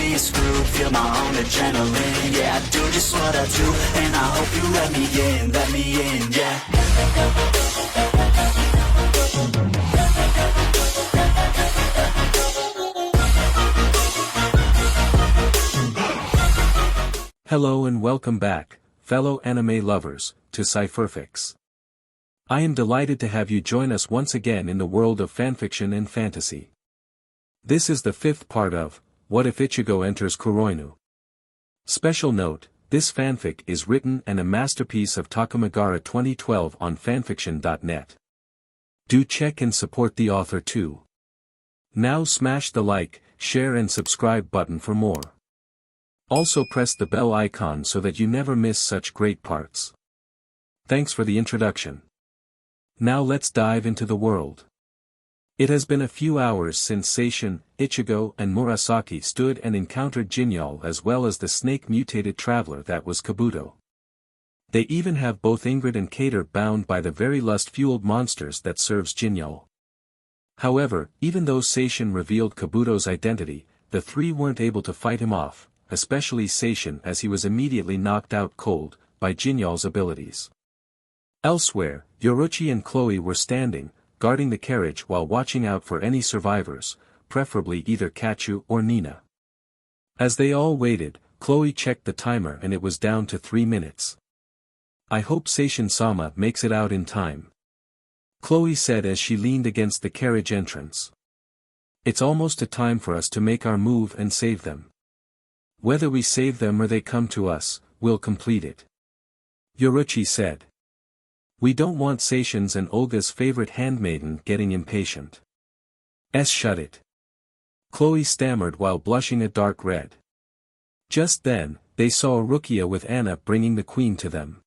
be screwed, feel my own adrenaline. Yeah, I do just what I do, and I hope you let me in, yeah. Hello and welcome back, fellow anime lovers, to Cypherfics. I am delighted to have you join us once again in the world of fanfiction and fantasy. This is the fifth part of, What If Ichigo Enters KUROINU? Special note, this fanfic is written and a masterpiece of Takamagara 2012 on fanfiction.net. Do check and support the author too. Now smash the like, share and subscribe button for more. Also press the bell icon so that you never miss such great parts. Thanks for the introduction. Now let's dive into the world. It has been a few hours since Seishin, Ichigo and Murasaki stood and encountered Jinal as well as the snake-mutated traveler that was Kabuto. They even have both Ingrid and Kater bound by the very lust-fueled monsters that serves Jinal. However, even though Seishin revealed Kabuto's identity, the three weren't able to fight him off, especially Seishin as he was immediately knocked out cold, by Jinal's abilities. Elsewhere, Yoriichi and Chloe were standing, guarding the carriage while watching out for any survivors, preferably either Catu or Nina. As they all waited, Chloe checked the timer and it was down to 3 minutes. I hope Seishin-sama makes it out in time. Chloe said as she leaned against the carriage entrance. It's almost a time for us to make our move and save them. Whether we save them or they come to us, we'll complete it. Yoriichi said. We don't want Seishin's and Olga's favorite handmaiden getting impatient. Shut it. Chloe stammered while blushing a dark red. Just then, they saw a rukia with Anna bringing the queen to them.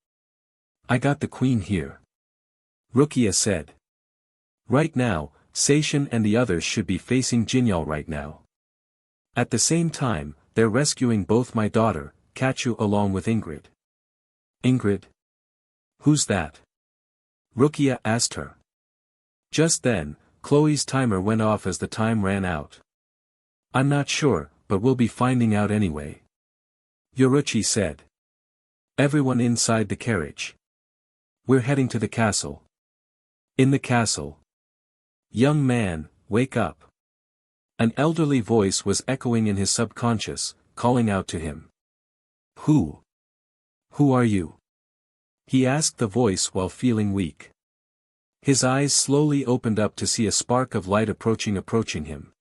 I got the queen here. Rukia said. Right now, Seishin and the others should be facing Jinal right now. At the same time, they're rescuing both my daughter, Catu along with Ingrid. Ingrid? Who's that? Rukia asked her. Just then, Chloe's timer went off as the time ran out. I'm not sure, but we'll be finding out anyway. Yoriichi said. Everyone inside the carriage. We're heading to the castle. In the castle. Young man, wake up. An elderly voice was echoing in his subconscious, calling out to him. Who? Who are you? He asked the voice while feeling weak. His eyes slowly opened up to see a spark of light approaching him.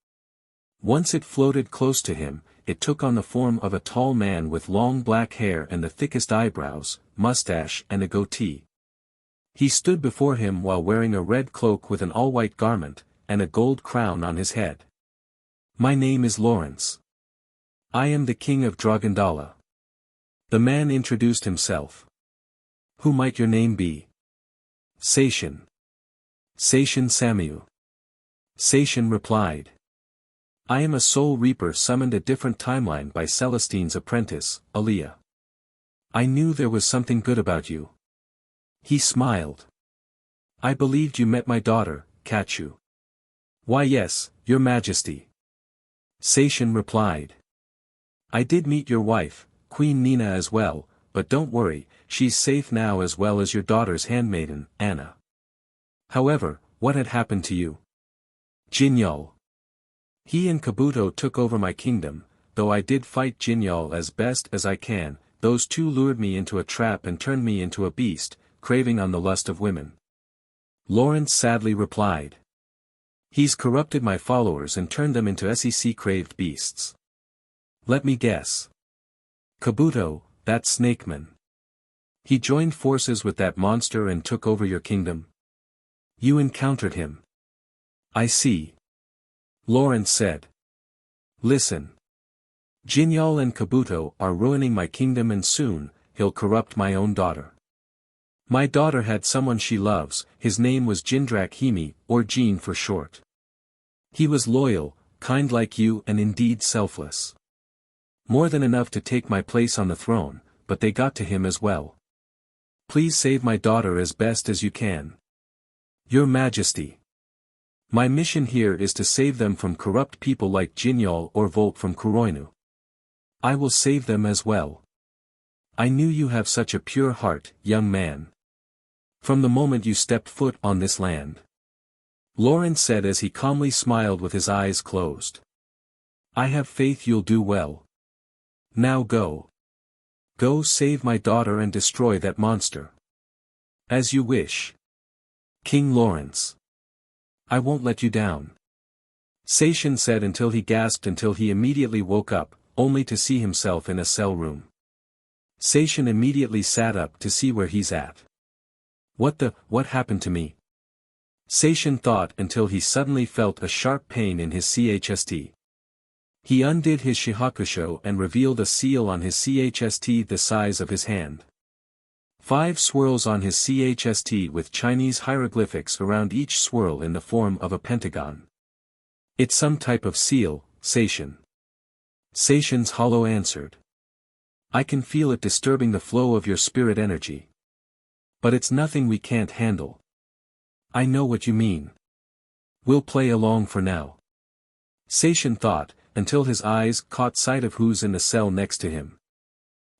Once it floated close to him, it took on the form of a tall man with long black hair and the thickest eyebrows, mustache and a goatee. He stood before him while wearing a red cloak with an all-white garment, and a gold crown on his head. My name is Lawrence. I am the king of Dragondala. The man introduced himself. Who might your name be? Seishin. Seishin Samyu. Seishin replied. I am a soul reaper summoned a different timeline by Celestine's apprentice, Aliyah. I knew there was something good about you. He smiled. I believed you met my daughter, Catu. Why yes, your majesty. Seishin replied. I did meet your wife, Queen Nina as well, but don't worry, she's safe now as well as your daughter's handmaiden, Anna. However, what had happened to you? Jinal. He and Kabuto took over my kingdom, though I did fight Jinal as best as I can, those two lured me into a trap and turned me into a beast, craving on the lust of women. Lawrence sadly replied. He's corrupted my followers and turned them into SEC-craved beasts. Let me guess. Kabuto, that snakeman. He joined forces with that monster and took over your kingdom? You encountered him. I see. Lawrence said. Listen. Jinal and Kabuto are ruining my kingdom and soon, he'll corrupt my own daughter. My daughter had someone she loves, his name was Jindrak Hime, or Jean for short. He was loyal, kind like you and indeed selfless. More than enough to take my place on the throne, but they got to him as well. Please save my daughter as best as you can. Your Majesty. My mission here is to save them from corrupt people like Jinal or Volt from KUROINU. I will save them as well. I knew you have such a pure heart, young man. From the moment you stepped foot on this land. Lawrence said as he calmly smiled with his eyes closed. I have faith you'll do well. Now go. Go save my daughter and destroy that monster. As you wish. King Lawrence. I won't let you down. Seishin said until he gasped until he immediately woke up, only to see himself in a cell room. Seishin immediately sat up to see where he's at. What happened to me? Seishin thought until he suddenly felt a sharp pain in his chst. He undid his shihakusho and revealed a seal on his chst the size of his hand. 5 swirls on his chst with Chinese hieroglyphics around each swirl in the form of a pentagon. It's some type of seal, Seishin. Seishin's hollow answered. I can feel it disturbing the flow of your spirit energy. But it's nothing we can't handle. I know what you mean. We'll play along for now. Seishin thought, until his eyes caught sight of who's in the cell next to him.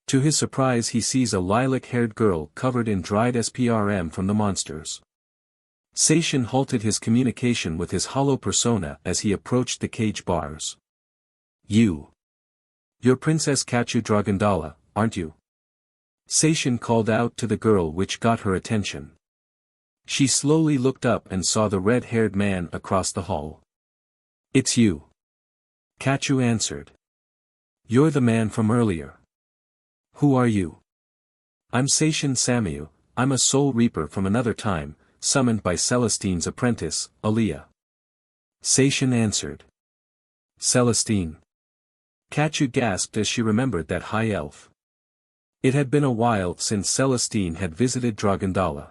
To his surprise he sees a lilac-haired girl covered in dried SPRM from the monsters. Seishin halted his communication with his hollow persona as he approached the cage bars. You're Princess Catu Dragondala, aren't you? Seishin called out to the girl, which got her attention. She slowly looked up and saw the red-haired man across the hall. It's you. Catu answered. You're the man from earlier. Who are you? I'm Seishin Samyu, I'm a soul reaper from another time, summoned by Celestine's apprentice, Aaliyah. Seishin answered. Celestine. Catu gasped as she remembered that high elf. It had been a while since Celestine had visited Dragondala.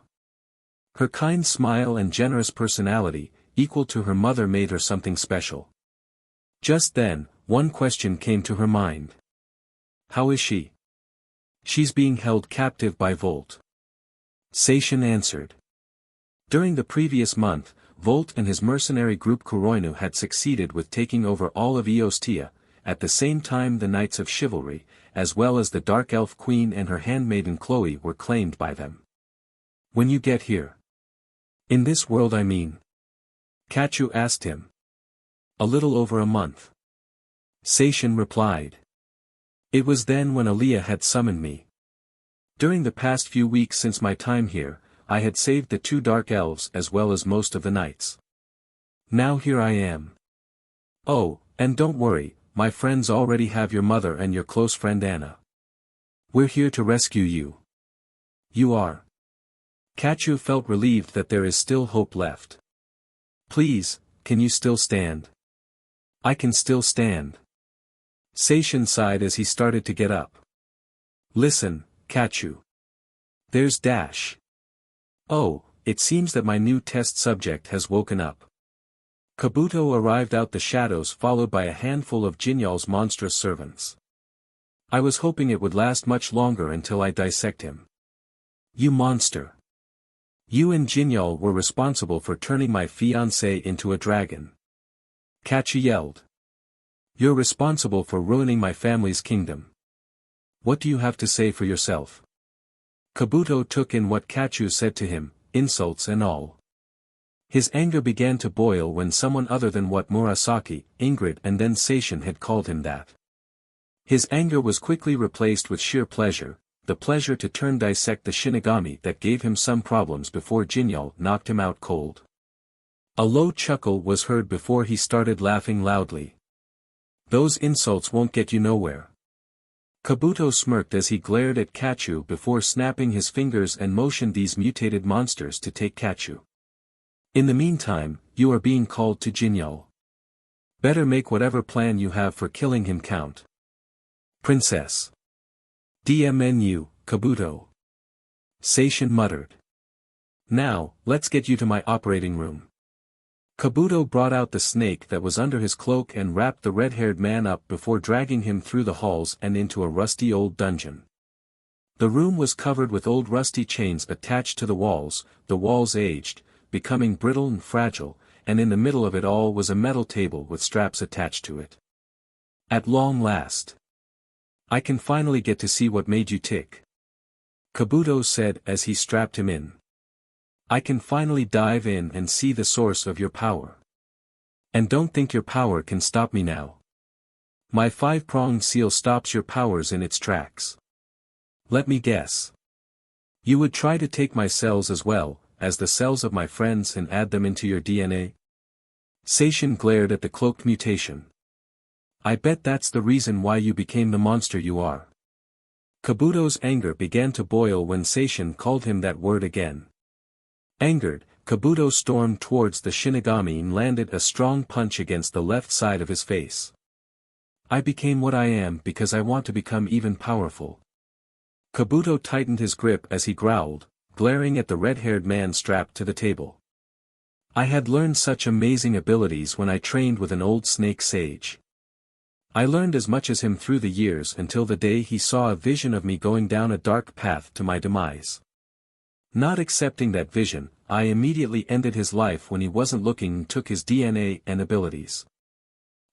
Her kind smile and generous personality, equal to her mother, made her something special. Just then, one question came to her mind. How is she? She's being held captive by Volt. Seishin answered. During the previous month, Volt and his mercenary group KUROINU had succeeded with taking over all of Eostia. At the same time the Knights of Chivalry, as well as the Dark Elf Queen and her handmaiden Chloe, were claimed by them. When you get here? In this world, I mean. Catu asked him. A little over a month. Seishin replied. It was then when Aaliyah had summoned me. During the past few weeks since my time here, I had saved the 2 Dark Elves as well as most of the Knights. Now here I am. Oh, and don't worry, my friends already have your mother and your close friend Anna. We're here to rescue you. You are. Catu felt relieved that there is still hope left. Please, can you still stand? I can still stand. Seishin sighed as he started to get up. Listen, Catu. There's Dash. Oh, it seems that my new test subject has woken up. Kabuto arrived out the shadows followed by a handful of Jinal's monstrous servants. I was hoping it would last much longer until I dissect him. You monster. You and Jinal were responsible for turning my fiancé into a dragon. Catu yelled. You're responsible for ruining my family's kingdom. What do you have to say for yourself? Kabuto took in what Catu said to him, insults and all. His anger began to boil when someone other than what Murasaki, Ingrid and then Seishin had called him that. His anger was quickly replaced with sheer pleasure, the pleasure to dissect the Shinigami that gave him some problems before Jinal knocked him out cold. A low chuckle was heard before he started laughing loudly. Those insults won't get you nowhere. Kabuto smirked as he glared at Catu before snapping his fingers and motioned these mutated monsters to take Catu. In the meantime, you are being called to Jinal. Better make whatever plan you have for killing him count. Princess. DMNU, Kabuto. Seishin muttered. Now, let's get you to my operating room. Kabuto brought out the snake that was under his cloak and wrapped the red-haired man up before dragging him through the halls and into a rusty old dungeon. The room was covered with old rusty chains attached to the walls aged, becoming brittle and fragile, and in the middle of it all was a metal table with straps attached to it. At long last. I can finally get to see what made you tick. Kabuto said as he strapped him in. I can finally dive in and see the source of your power. And don't think your power can stop me now. My 5-pronged seal stops your powers in its tracks. Let me guess. You would try to take my cells as well as the cells of my friends and add them into your DNA? Seishin glared at the cloaked mutation. I bet that's the reason why you became the monster you are. Kabuto's anger began to boil when Seishin called him that word again. Angered, Kabuto stormed towards the Shinigami and landed a strong punch against the left side of his face. I became what I am because I want to become even powerful. Kabuto tightened his grip as he growled, glaring at the red-haired man strapped to the table. I had learned such amazing abilities when I trained with an old snake sage. I learned as much as him through the years until the day he saw a vision of me going down a dark path to my demise. Not accepting that vision, I immediately ended his life when he wasn't looking and took his DNA and abilities.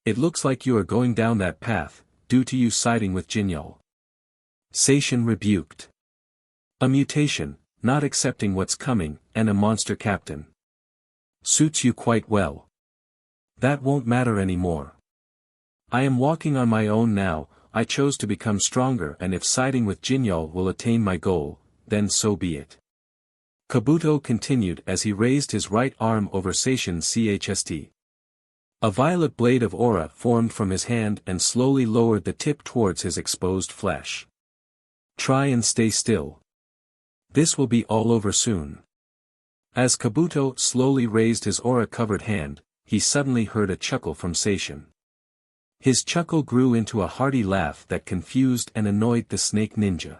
It looks like you are going down that path, due to you siding with Jinal. Seishin rebuked. A mutation, not accepting what's coming, and a monster captain. Suits you quite well. That won't matter anymore. I am walking on my own now. I chose to become stronger, and if siding with Jinal will attain my goal, then so be it. Kabuto continued as he raised his right arm over Seishin's chest. A violet blade of aura formed from his hand and slowly lowered the tip towards his exposed flesh. Try and stay still. This will be all over soon. As Kabuto slowly raised his aura-covered hand, he suddenly heard a chuckle from Seishin. His chuckle grew into a hearty laugh that confused and annoyed the snake ninja.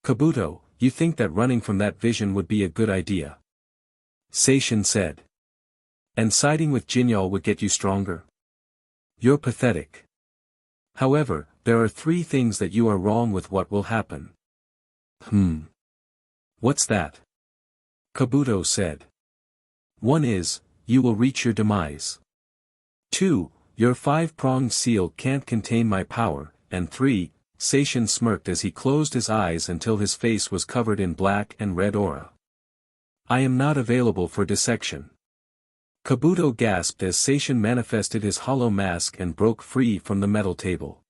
Kabuto, you think that running from that vision would be a good idea? Seishin said. And siding with Jinal would get you stronger? You're pathetic. However, there are 3 things that you are wrong with what will happen. What's that? Kabuto said. 1 is, you will reach your demise. 2, your 5-pronged seal can't contain my power, and 3, Seishin smirked as he closed his eyes until his face was covered in black and red aura. I am not available for dissection. Kabuto gasped as Seishin manifested his hollow mask and broke free from the metal table.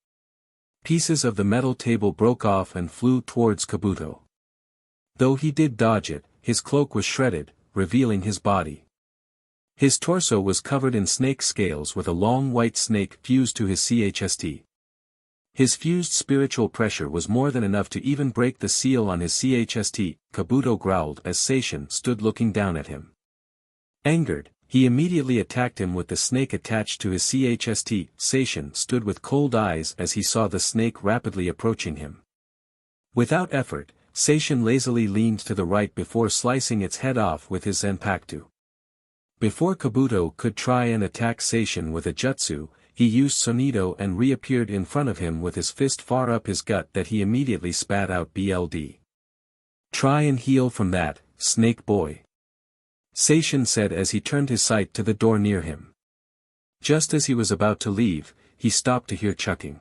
Pieces of the metal table broke off and flew towards Kabuto. Though he did dodge it, his cloak was shredded, revealing his body. His torso was covered in snake scales with a long white snake fused to his chst. His fused spiritual pressure was more than enough to even break the seal on his chst, Kabuto growled as Seishin stood looking down at him. Angered, he immediately attacked him with the snake attached to his chst. Seishin stood with cold eyes as he saw the snake rapidly approaching him. Without effort, Seishin lazily leaned to the right before slicing its head off with his Zanpakuto. Before Kabuto could try and attack Seishin with a jutsu, he used Sonido and reappeared in front of him with his fist far up his gut that he immediately spat out BLD. Try and heal from that, snake boy. Seishin said as he turned his sight to the door near him. Just as he was about to leave, he stopped to hear chuckling.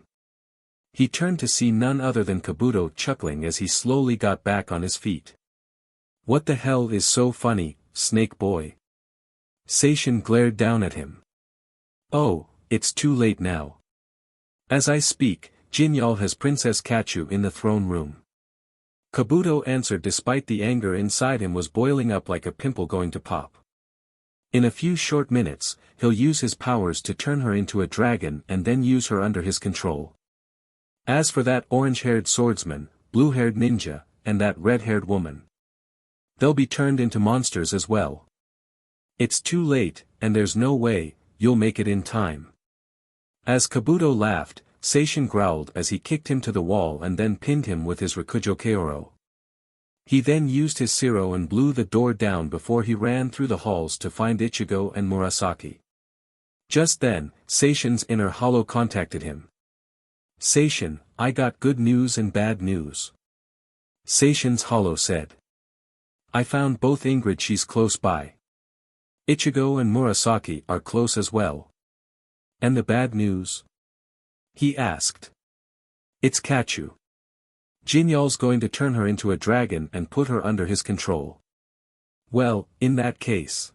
He turned to see none other than Kabuto chuckling as he slowly got back on his feet. What the hell is so funny, snake boy? Seishin glared down at him. Oh, it's too late now. As I speak, Jinal has Princess Catu in the throne room. Kabuto answered despite the anger inside him was boiling up like a pimple going to pop. In a few short minutes, he'll use his powers to turn her into a dragon and then use her under his control. As for that orange-haired swordsman, blue-haired ninja, and that red-haired woman, they'll be turned into monsters as well. It's too late, and there's no way you'll make it in time. As Kabuto laughed, Seishin growled as he kicked him to the wall and then pinned him with his Rikujo. He then used his Siro and blew the door down before he ran through the halls to find Ichigo and Murasaki. Just then, Seishin's inner hollow contacted him. Seishin, I got good news and bad news. Seishin's hollow said. I found both Ingrid, she's close by. Ichigo and Murasaki are close as well. And the bad news? He asked. It's Catu. Jinal's going to turn her into a dragon and put her under his control. Well, in that case,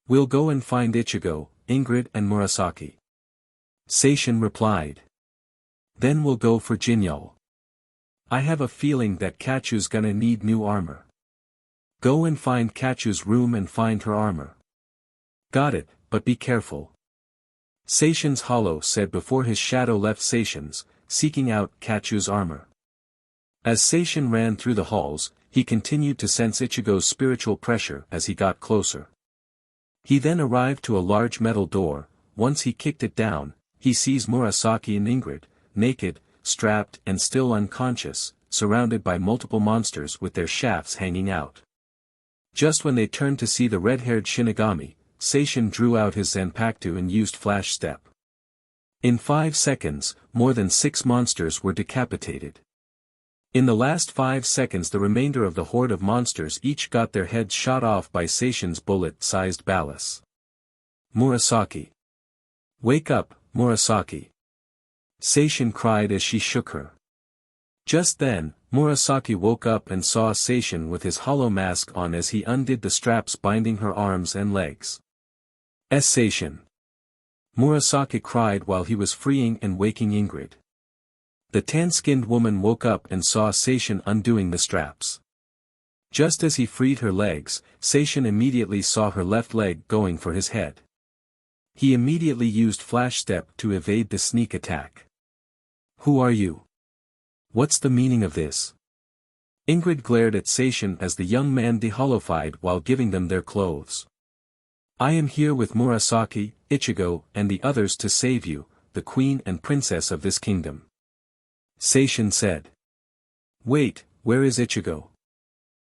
we'll go and find Ichigo, Ingrid and Murasaki. Seishin replied. Then we'll go for Jinal. I have a feeling that Catu's gonna need new armor. Go and find Catu's room and find her armor. Got it, but be careful. Seishin's hollow said before his shadow left Seishin's, seeking out Catu's armor. As Seishin ran through the halls, he continued to sense Ichigo's spiritual pressure as he got closer. He then arrived to a large metal door. Once he kicked it down, he sees Murasaki and Ingrid, naked, strapped and still unconscious, surrounded by multiple monsters with their shafts hanging out. Just when they turned to see the red-haired Shinigami, Seishin drew out his Zanpakuto and used Flash Step. In 5 seconds, more than 6 monsters were decapitated. In the last 5 seconds the remainder of the horde of monsters each got their heads shot off by Seishin's bullet-sized ballast. Murasaki. Wake up, Murasaki. Seishin cried as she shook her. Just then, Murasaki woke up and saw Seishin with his hollow mask on as he undid the straps binding her arms and legs. Seishin. Murasaki cried while he was freeing and waking Ingrid. The tan-skinned woman woke up and saw Seishin undoing the straps. Just as he freed her legs, Seishin immediately saw her left leg going for his head. He immediately used Flash Step to evade the sneak attack. Who are you? What's the meaning of this? Ingrid glared at Seishin as the young man dehollowified while giving them their clothes. I am here with Murasaki, Ichigo, and the others to save you, the queen and princess of this kingdom. Seishin said. Wait, where is Ichigo?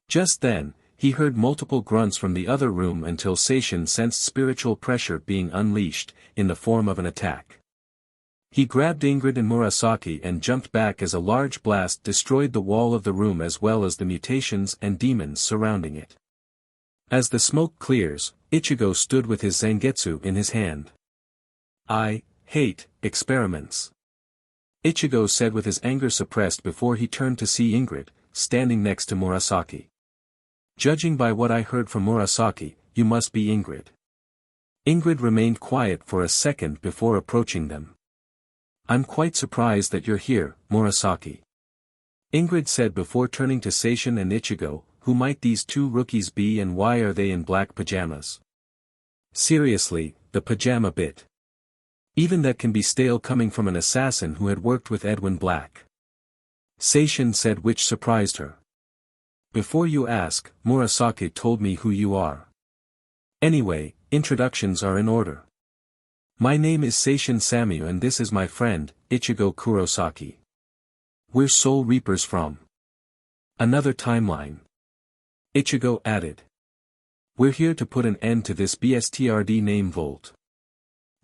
Just then, he heard multiple grunts from the other room until Seishin sensed spiritual pressure being unleashed, in the form of an attack. He grabbed Ingrid and Murasaki and jumped back as a large blast destroyed the wall of the room as well as the mutations and demons surrounding it. As the smoke clears, Ichigo stood with his Zangetsu in his hand. I hate experiments. Ichigo said with his anger suppressed before he turned to see Ingrid, standing next to Murasaki. Judging by what I heard from Murasaki, you must be Ingrid. Ingrid remained quiet for a second before approaching them. I'm quite surprised that you're here, Murasaki. Ingrid said before turning to Seishin and Ichigo, who might these two rookies be and why are they in black pajamas? Seriously, the pajama bit. Even that can be stale coming from an assassin who had worked with Edwin Black. Seishin said, which surprised her. Before you ask, Murasaki told me who you are. Anyway, introductions are in order. My name is Seishin Samyu and this is my friend, Ichigo Kurosaki. We're Soul Reapers from another timeline. Ichigo added. We're here to put an end to this BSTRD name Volt.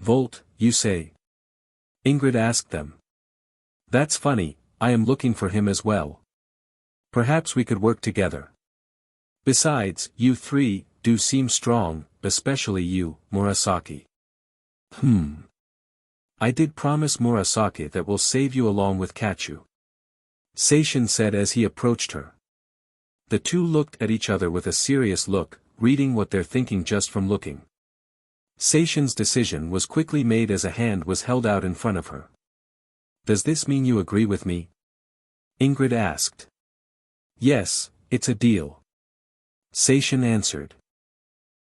Volt, you say? Ingrid asked them. That's funny, I am looking for him as well. Perhaps we could work together. Besides, you three do seem strong, especially you, Murasaki. I did promise Murasaki that we'll save you along with Catu. Seishin said as he approached her. The two looked at each other with a serious look, reading what they're thinking just from looking. Seishin's decision was quickly made as a hand was held out in front of her. Does this mean you agree with me? Ingrid asked. Yes, it's a deal. Seishin answered.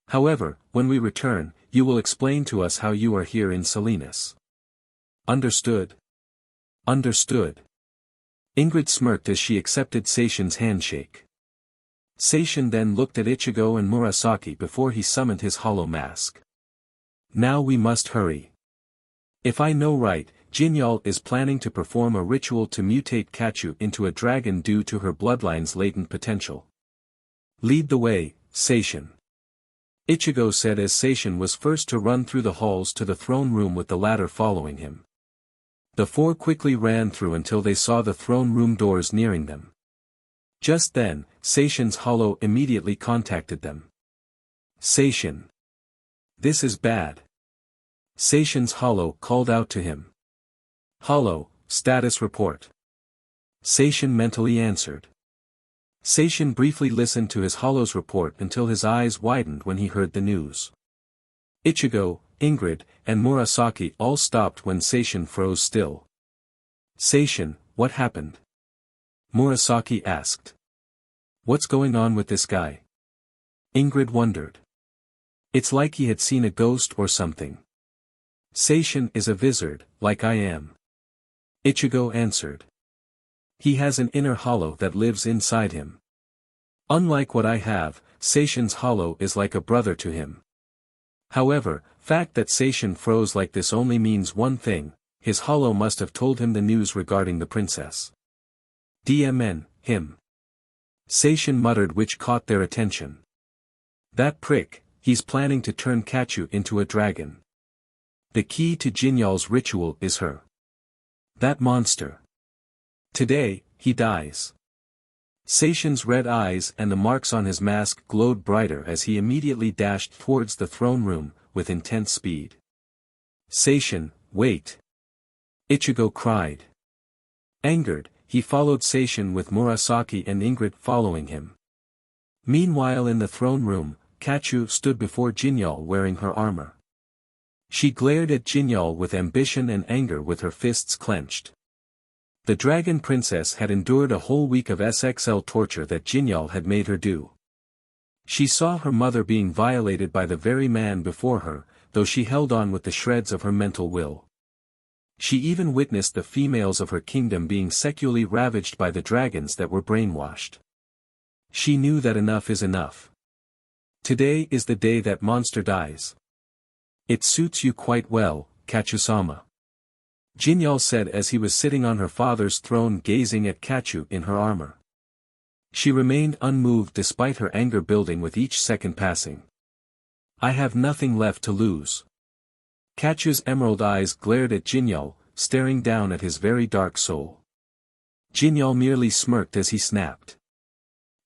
However, when we return, you will explain to us how you are here in Salinas. Understood? Understood. Ingrid smirked as she accepted Seishin's handshake. Seishin then looked at Ichigo and Murasaki before he summoned his hollow mask. Now we must hurry. If I know right, Jinal is planning to perform a ritual to mutate Catu into a dragon due to her bloodline's latent potential. Lead the way, Seishin. Ichigo said as Seishin was first to run through the halls to the throne room with the latter following him. The four quickly ran through until they saw the throne room doors nearing them. Just then, Seishin's hollow immediately contacted them. Seishin. This is bad. Seishin's hollow called out to him. Hollow, status report. Seishin mentally answered. Seishin briefly listened to his hollow's report until his eyes widened when he heard the news. Ichigo, Ingrid, and Murasaki all stopped when Seishin froze still. Seishin, what happened? Murasaki asked. What's going on with this guy? Ingrid wondered. It's like he had seen a ghost or something. Seishin is a wizard, like I am. Ichigo answered. He has an inner hollow that lives inside him. Unlike what I have, Seishin's hollow is like a brother to him. However, fact that Seishin froze like this only means one thing, his hollow must have told him the news regarding the princess. DMN, him. Seishin muttered, which caught their attention. That prick, he's planning to turn Catu into a dragon. The key to Jinal's ritual is her. That monster. Today, he dies. Seishin's red eyes and the marks on his mask glowed brighter as he immediately dashed towards the throne room, with intense speed. Seishin, wait! Ichigo cried. Angered, he followed Seishin with Murasaki and Ingrid following him. Meanwhile in the throne room, Catu stood before Jinal wearing her armor. She glared at Jinal with ambition and anger with her fists clenched. The dragon princess had endured a whole week of SXL torture that Jinal had made her do. She saw her mother being violated by the very man before her, though she held on with the shreds of her mental will. She even witnessed the females of her kingdom being sexually ravaged by the dragons that were brainwashed. She knew that enough is enough. Today is the day that monster dies. It suits you quite well, Catu-sama. Jinal said as he was sitting on her father's throne gazing at Catu in her armor. She remained unmoved despite her anger building with each second passing. I have nothing left to lose. Catu's emerald eyes glared at Jinal, staring down at his very dark soul. Jinal merely smirked as he snapped.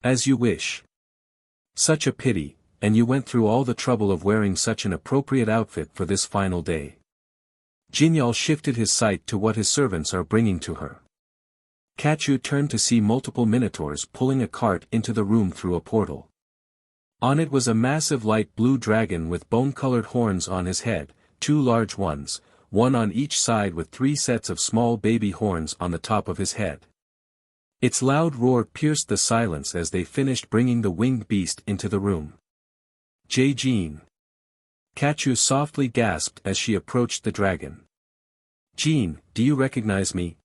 As you wish. Such a pity, and you went through all the trouble of wearing such an appropriate outfit for this final day. Jinal shifted his sight to what his servants are bringing to her. Catu turned to see multiple minotaurs pulling a cart into the room through a portal. On it was a massive light blue dragon with bone-colored horns on his head, two large ones, one on each side with 3 sets of small baby horns on the top of his head. Its loud roar pierced the silence as they finished bringing the winged beast into the room. Jean. Catu softly gasped as she approached the dragon. Jean, do you recognize me?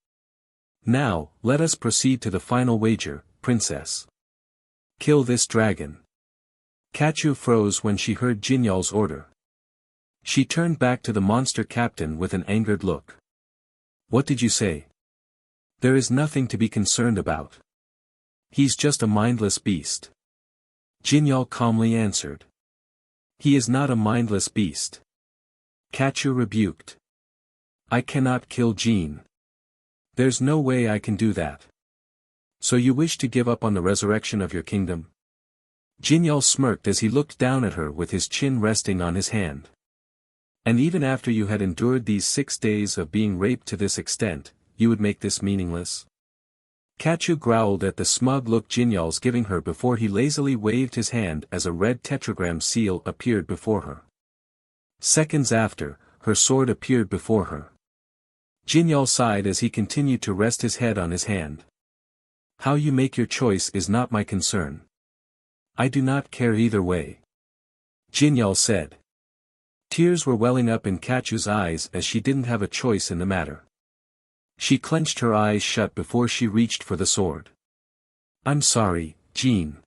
Now, let us proceed to the final wager, princess. Kill this dragon. Catu froze when she heard Jinal's order. She turned back to the monster captain with an angered look. What did you say? There is nothing to be concerned about. He's just a mindless beast. Jinal calmly answered. He is not a mindless beast. Catu rebuked. I cannot kill Jean. There's no way I can do that. So you wish to give up on the resurrection of your kingdom? Jinal smirked as he looked down at her with his chin resting on his hand. And even after you had endured these 6 days of being raped to this extent, you would make this meaningless? Catu growled at the smug look Jinal's giving her before he lazily waved his hand as a red tetragram seal appeared before her. Seconds after, her sword appeared before her. Jinal sighed as he continued to rest his head on his hand. How you make your choice is not my concern. I do not care either way. Jinal said. Tears were welling up in Catu's eyes as she didn't have a choice in the matter. She clenched her eyes shut before she reached for the sword. I'm sorry, Jean.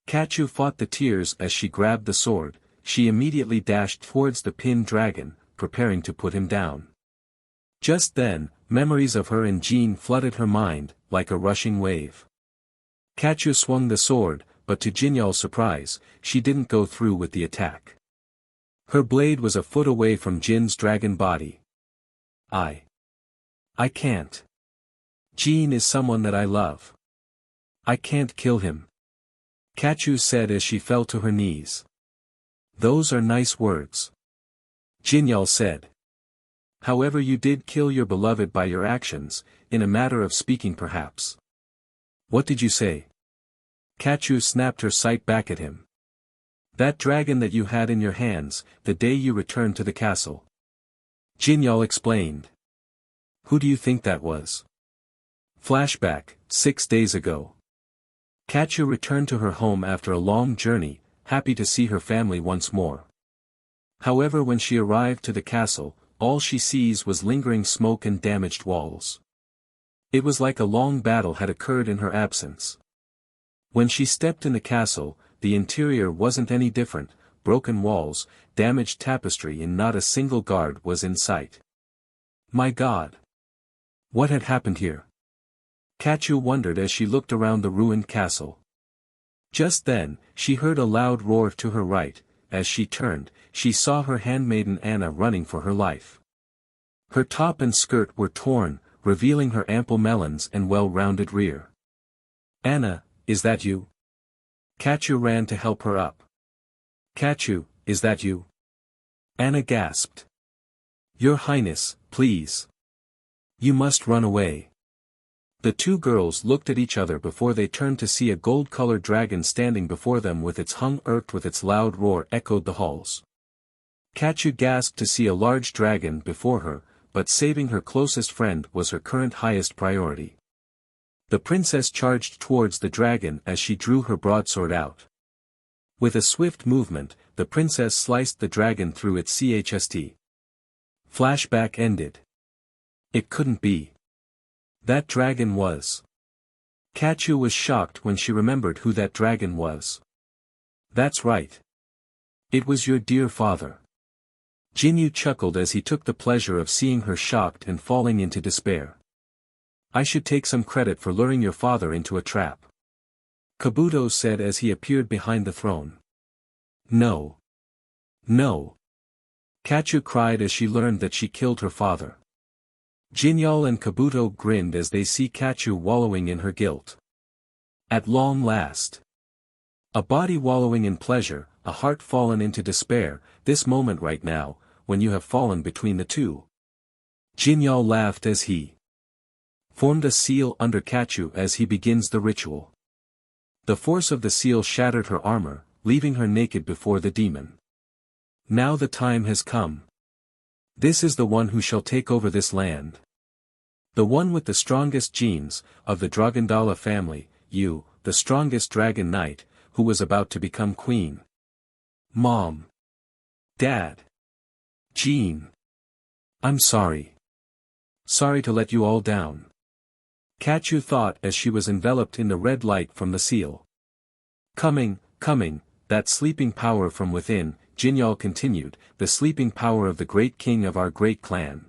Catu fought the tears as she grabbed the sword. She immediately dashed towards the pinned dragon, preparing to put him down. Just then, memories of her and Jean flooded her mind, like a rushing wave. Catu swung the sword, but to Jinal's surprise, she didn't go through with the attack. Her blade was a foot away from Jin's dragon body. I can't. Jean is someone that I love. I can't kill him. Catu said as she fell to her knees. Those are nice words. Jinal said. However, you did kill your beloved by your actions, in a matter of speaking perhaps. What did you say? Catu snapped her sight back at him. That dragon that you had in your hands, the day you returned to the castle. Jinal explained. Who do you think that was? Flashback, 6 days ago. Catu returned to her home after a long journey, happy to see her family once more. However, when she arrived to the castle, all she sees was lingering smoke and damaged walls. It was like a long battle had occurred in her absence. When she stepped in the castle, the interior wasn't any different, broken walls, damaged tapestry, and not a single guard was in sight. My God! What had happened here? Catu wondered as she looked around the ruined castle. Just then, she heard a loud roar to her right. As she turned, she saw her handmaiden Anna running for her life. Her top and skirt were torn, revealing her ample melons and well-rounded rear. Anna, is that you? Catu ran to help her up. Catu, is that you? Anna gasped. Your Highness, please. You must run away. The two girls looked at each other before they turned to see a gold-colored dragon standing before them with its tongue irked with its loud roar echoed the halls. Catu gasped to see a large dragon before her, but saving her closest friend was her current highest priority. The princess charged towards the dragon as she drew her broadsword out. With a swift movement, the princess sliced the dragon through its chest. Flashback ended. It couldn't be. That dragon was. Catu was shocked when she remembered who that dragon was. That's right. It was your dear father. Jinyu chuckled as he took the pleasure of seeing her shocked and falling into despair. I should take some credit for luring your father into a trap. Kabuto said as he appeared behind the throne. No. No. Catu cried as she learned that she killed her father. Jinal and Kabuto grinned as they see Catu wallowing in her guilt. At long last. A body wallowing in pleasure, a heart fallen into despair, this moment right now, when you have fallen between the two. Jinal laughed as he formed a seal under Catu as he begins the ritual. The force of the seal shattered her armor, leaving her naked before the demon. Now the time has come. This is the one who shall take over this land. The one with the strongest genes, of the Dragondala family, you, the strongest dragon knight, who was about to become queen. Mom. Dad. Jean. I'm sorry. Sorry to let you all down. Catu thought as she was enveloped in the red light from the seal. Coming, that sleeping power from within, Jinal continued, the sleeping power of the great king of our great clan.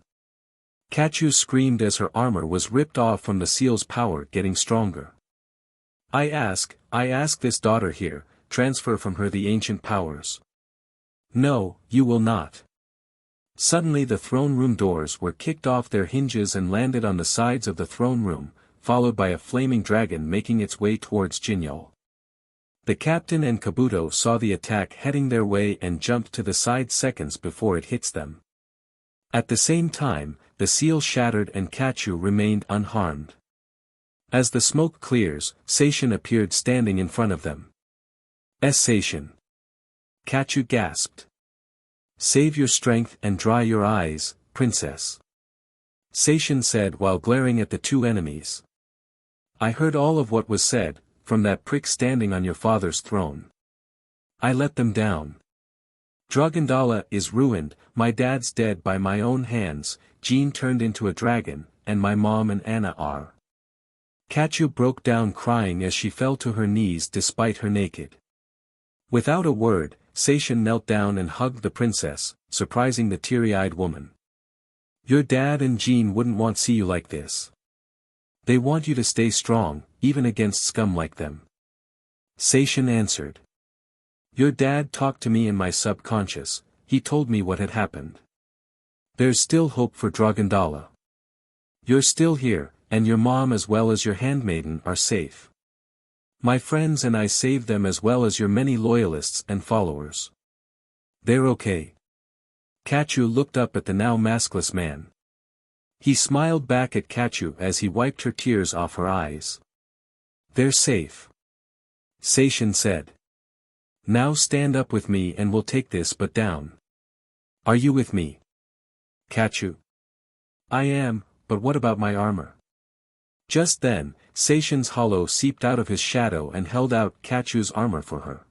Catu screamed as her armor was ripped off from the seal's power getting stronger. I ask this daughter here, transfer from her the ancient powers. No, you will not. Suddenly the throne room doors were kicked off their hinges and landed on the sides of the throne room, followed by a flaming dragon making its way towards Jinal. The captain and Kabuto saw the attack heading their way and jumped to the side seconds before it hits them. At the same time, the seal shattered and Catu remained unharmed. As the smoke clears, Seishin appeared standing in front of them. Seishin. Catu gasped. Save your strength and dry your eyes, princess. Seishin said while glaring at the two enemies. I heard all of what was said, from that prick standing on your father's throne. I let them down. Dragondala is ruined, my dad's dead by my own hands, Jean turned into a dragon, and my mom and Anna are. Catu broke down crying as she fell to her knees despite her naked. Without a word, Seishin knelt down and hugged the princess, surprising the teary-eyed woman. Your dad and Jean wouldn't want to see you like this. They want you to stay strong, even against scum like them. Seishin answered. Your dad talked to me in my subconscious, he told me what had happened. There's still hope for Dragondala. You're still here, and your mom as well as your handmaiden are safe. My friends and I saved them as well as your many loyalists and followers. They're okay. Catu looked up at the now maskless man. He smiled back at Catu as he wiped her tears off her eyes. "They're safe," Seishin said. "Now stand up with me and we'll take this but down. Are you with me?" Catu. "I am, but what about my armor?" Just then, Seishin's hollow seeped out of his shadow and held out Catu's armor for her.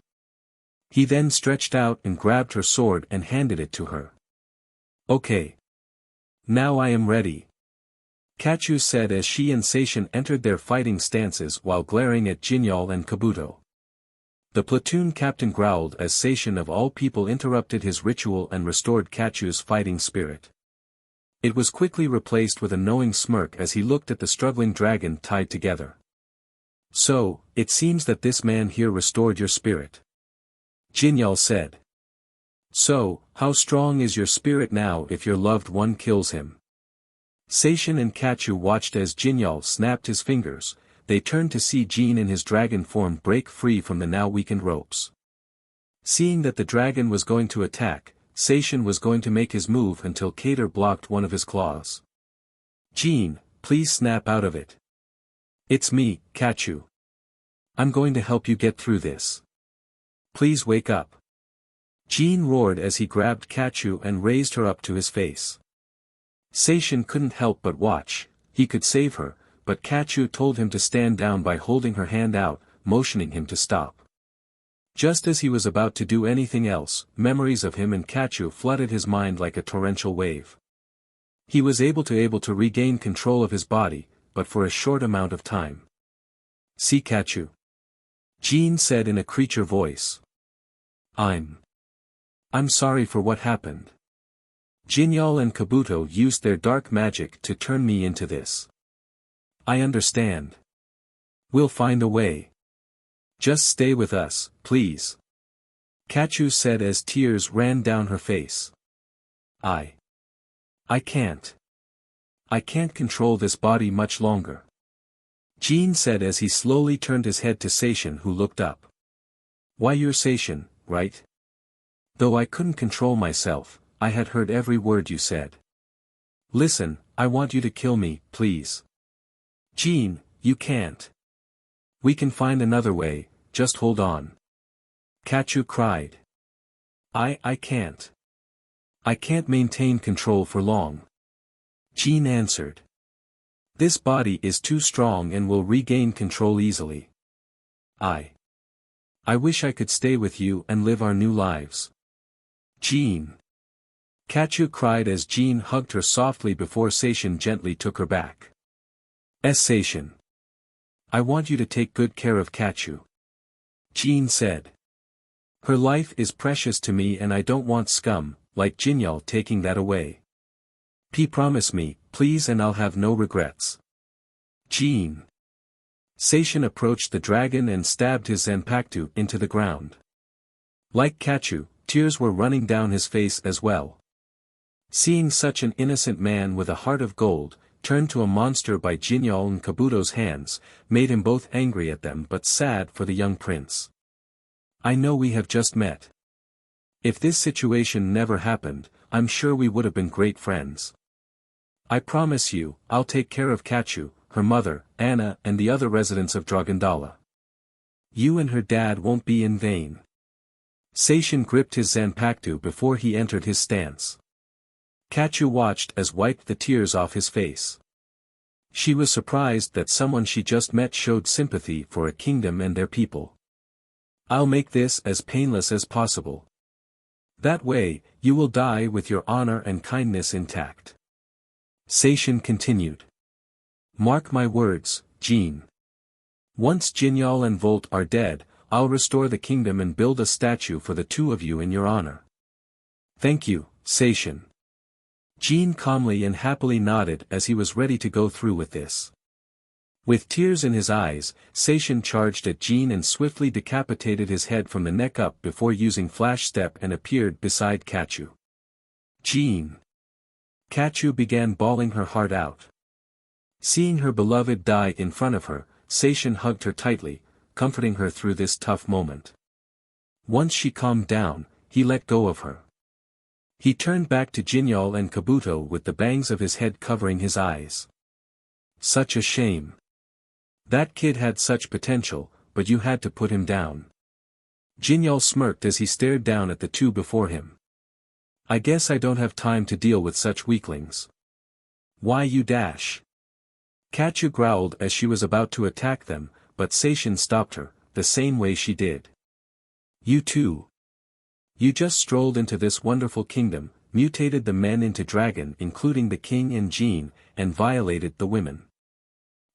He then stretched out and grabbed her sword and handed it to her. "Okay. Now I am ready," Catu said as she and Seishin entered their fighting stances while glaring at Jinal and Kabuto. The platoon captain growled as Seishin of all people interrupted his ritual and restored Catu's fighting spirit. It was quickly replaced with a knowing smirk as he looked at the struggling dragon tied together. "So, it seems that this man here restored your spirit," Jinal said. "So, how strong is your spirit now if your loved one kills him?" Seishin and Catu watched as Jinal snapped his fingers. They turned to see Jin in his dragon form break free from the now weakened ropes. Seeing that the dragon was going to attack, Seishin was going to make his move until Kater blocked one of his claws. "Jin, please snap out of it." "It's me, Catu. I'm going to help you get through this. Please wake up." Jin roared as he grabbed Catu and raised her up to his face. Seishin couldn't help but watch. He could save her, but Catu told him to stand down by holding her hand out, motioning him to stop. Just as he was about to do anything else, memories of him and Catu flooded his mind like a torrential wave. He was able to regain control of his body, but for a short amount of time. "See Catu," Jin said in a creature voice. I'm sorry for what happened. Jinal and Kabuto used their dark magic to turn me into this. I understand. We'll find a way. Just stay with us, please," Catu said as tears ran down her face. I can't. I can't control this body much longer," Jin said as he slowly turned his head to Seishin, who looked up. "Why, you're Seishin, right? Though I couldn't control myself, I had heard every word you said. Listen, I want you to kill me, please." "Jin, you can't. We can find another way, just hold on," Catu cried. I can't. I can't maintain control for long," Jin answered. "This body is too strong and will regain control easily. I wish I could stay with you and live our new lives." "Jin," Catu cried as Jin hugged her softly before Seishin gently took her back. Seishin, I want you to take good care of Catu," Jin said. "Her life is precious to me and I don't want scum, like Jinal, taking that away. Promise me, please, and I'll have no regrets." "Jin." Seishin approached the dragon and stabbed his zanpakuto into the ground. Like Catu, tears were running down his face as well. Seeing such an innocent man with a heart of gold, turned to a monster by Jinal and Kabuto's hands, made him both angry at them but sad for the young prince. "I know we have just met. If this situation never happened, I'm sure we would have been great friends. I promise you, I'll take care of Catu, her mother, Anna, and the other residents of Dragondala. You and her dad won't be in vain." Seishin gripped his zanpakuto before he entered his stance. Catu watched as wiped the tears off his face. She was surprised that someone she just met showed sympathy for a kingdom and their people. "I'll make this as painless as possible. That way, you will die with your honor and kindness intact," Seishin continued. "Mark my words, Jin. Once Jinal and Volt are dead, I'll restore the kingdom and build a statue for the two of you in your honor." "Thank you, Seishin." Jin calmly and happily nodded as he was ready to go through with this. With tears in his eyes, Seishin charged at Jin and swiftly decapitated his head from the neck up before using flash step and appeared beside Catu. "Jin." Catu began bawling her heart out. Seeing her beloved die in front of her, Seishin hugged her tightly, comforting her through this tough moment. Once she calmed down, he let go of her. He turned back to Jinal and Kabuto with the bangs of his head covering his eyes. Such a shame. That kid had such potential, but you had to put him down. Jinal smirked as he stared down at the two before him. I guess I don't have time to deal with such weaklings. Why you dash? Catu growled as she was about to attack them, but Seishin stopped her, the same way she did. You too. You just strolled into this wonderful kingdom, mutated the men into dragon including the king and Jean, and violated the women.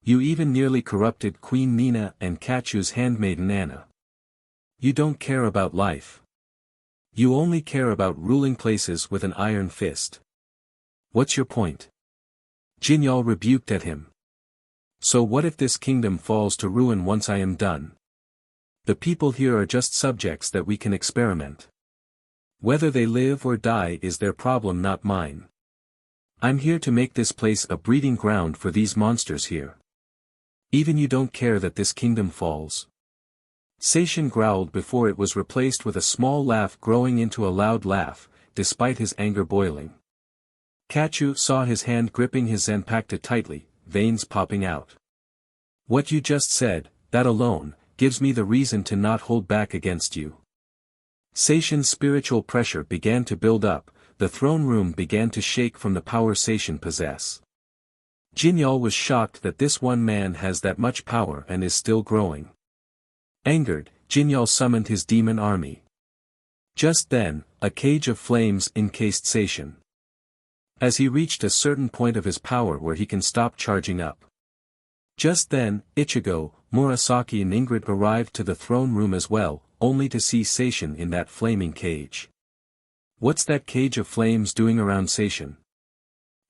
You even nearly corrupted Queen Nina and Catu's handmaiden Anna. You don't care about life. You only care about ruling places with an iron fist. What's your point? Jinal rebuked at him. So what if this kingdom falls to ruin once I am done? The people here are just subjects that we can experiment. Whether they live or die is their problem, not mine. I'm here to make this place a breeding ground for these monsters here. Even you don't care that this kingdom falls? Seishin growled before it was replaced with a small laugh growing into a loud laugh, despite his anger boiling. Catu saw his hand gripping his zanpakuto tightly, veins popping out. What you just said, that alone, gives me the reason to not hold back against you. Seishin's spiritual pressure began to build up, the throne room began to shake from the power Seishin possess. Jinal was shocked that this one man has that much power and is still growing. Angered, Jinal summoned his demon army. Just then, a cage of flames encased Seishin. As he reached a certain point of his power where he can stop charging up. Just then, Ichigo, Murasaki and Ingrid arrived to the throne room as well, only to see Seishin in that flaming cage. What's that cage of flames doing around Seishin?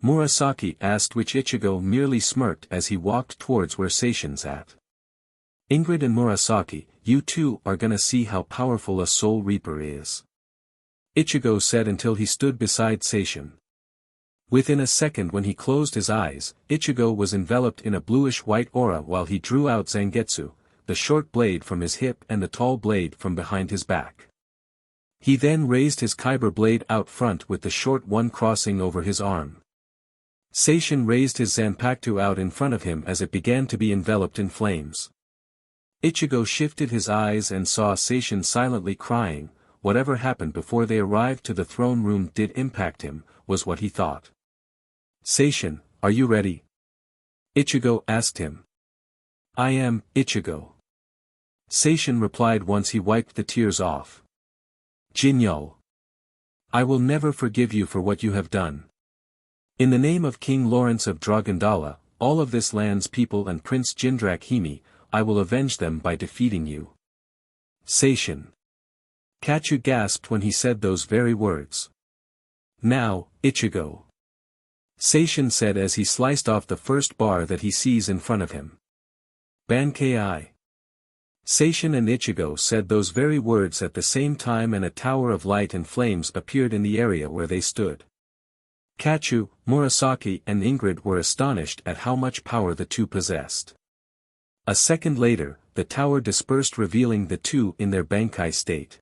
Murasaki asked, which Ichigo merely smirked as he walked towards where Seishin's at. Ingrid and Murasaki, you two are gonna see how powerful a Soul Reaper is. Ichigo said until he stood beside Seishin. Within a second when he closed his eyes, Ichigo was enveloped in a bluish-white aura while he drew out Zangetsu, the short blade from his hip and the tall blade from behind his back. He then raised his kyber blade out front with the short one crossing over his arm. Seishin raised his zanpakuto out in front of him as it began to be enveloped in flames. Ichigo shifted his eyes and saw Seishin silently crying. Whatever happened before they arrived to the throne room did impact him, was what he thought. Seishin, are you ready? Ichigo asked him. I am, Ichigo. Seishin replied once he wiped the tears off. Jinal. I will never forgive you for what you have done. In the name of King Lawrence of Dragondala, all of this land's people and Prince Jindrak Himi, I will avenge them by defeating you. Seishin. Catu gasped when he said those very words. Now, Ichigo. Seishin said as he sliced off the first bar that he sees in front of him. Bankei. Seishin and Ichigo said those very words at the same time and a tower of light and flames appeared in the area where they stood. Catu, Murasaki and Ingrid were astonished at how much power the two possessed. A second later, the tower dispersed revealing the two in their Bankai state.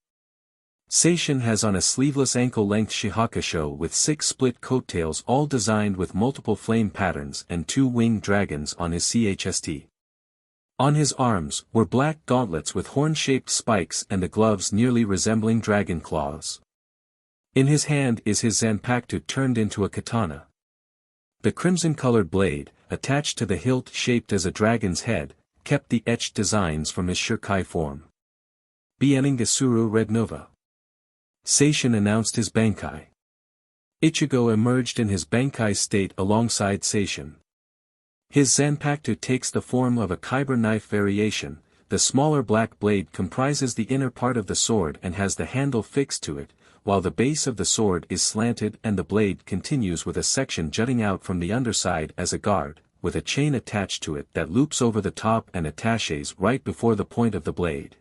Seishin has on a sleeveless ankle-length shihakusho with 6 split coattails all designed with multiple flame patterns and 2 winged dragons on his chst. On his arms were black gauntlets with horn-shaped spikes and the gloves nearly resembling dragon claws. In his hand is his zanpakuto turned into a katana. The crimson-colored blade, attached to the hilt shaped as a dragon's head, kept the etched designs from his shurikai form. Bieningasuru Red Nova. Seishin announced his Bankai. Ichigo emerged in his Bankai state alongside Seishin. His zanpakuto takes the form of a kyber knife variation. The smaller black blade comprises the inner part of the sword and has the handle fixed to it, while the base of the sword is slanted and the blade continues with a section jutting out from the underside as a guard, with a chain attached to it that loops over the top and attaches right before the point of the blade.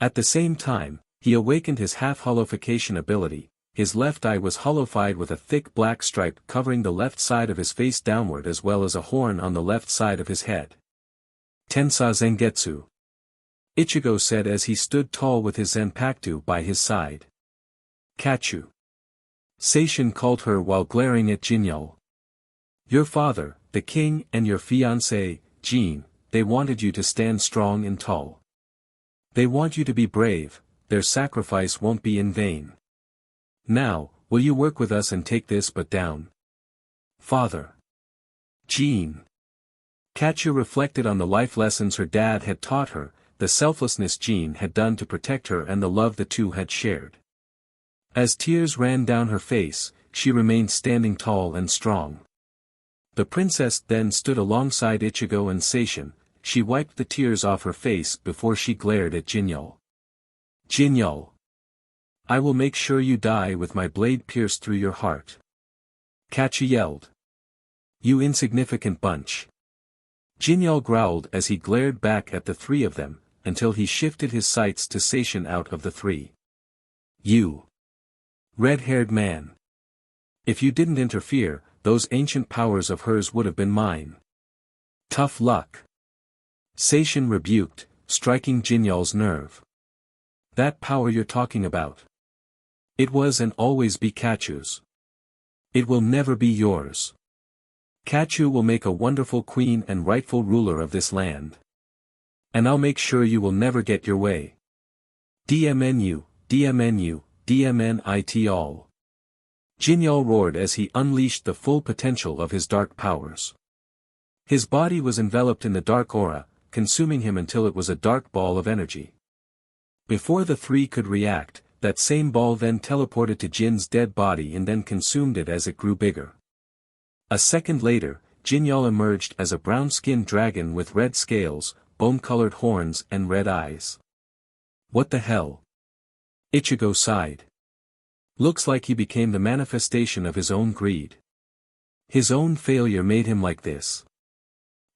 At the same time, he awakened his half-hollowification ability. His left eye was hollowified with a thick black stripe covering the left side of his face downward as well as a horn on the left side of his head. Tensa Zangetsu. Ichigo said as he stood tall with his zanpakuto by his side. Catu. Seishin called her while glaring at Jinal. Your father, the king, and your fiancé, Jean, they wanted you to stand strong and tall. They want you to be brave, their sacrifice won't be in vain. Now, will you work with us and take this but down? Father. Jean. Catu reflected on the life lessons her dad had taught her, the selflessness Jean had done to protect her and the love the two had shared. As tears ran down her face, she remained standing tall and strong. The princess then stood alongside Ichigo and Seishin. She wiped the tears off her face before she glared at Jinal. Jinal. I will make sure you die with my blade pierced through your heart. Catu yelled. You insignificant bunch. Jinal growled as he glared back at the three of them, until he shifted his sights to Seishin out of the three. You. Red-haired man. If you didn't interfere, those ancient powers of hers would have been mine. Tough luck. Seishin rebuked, striking Jinal's nerve. That power you're talking about. It was and always be Catu's. It will never be yours. Catu will make a wonderful queen and rightful ruler of this land. And I'll make sure you will never get your way. DMNU, DMNU, DMNIT all. Jinal roared as he unleashed the full potential of his dark powers. His body was enveloped in the dark aura, consuming him until it was a dark ball of energy. Before the three could react, that same ball then teleported to Jin's dead body and then consumed it as it grew bigger. A second later, Jinal emerged as a brown-skinned dragon with red scales, bone-colored horns and red eyes. What the hell? Ichigo sighed. Looks like he became the manifestation of his own greed. His own failure made him like this.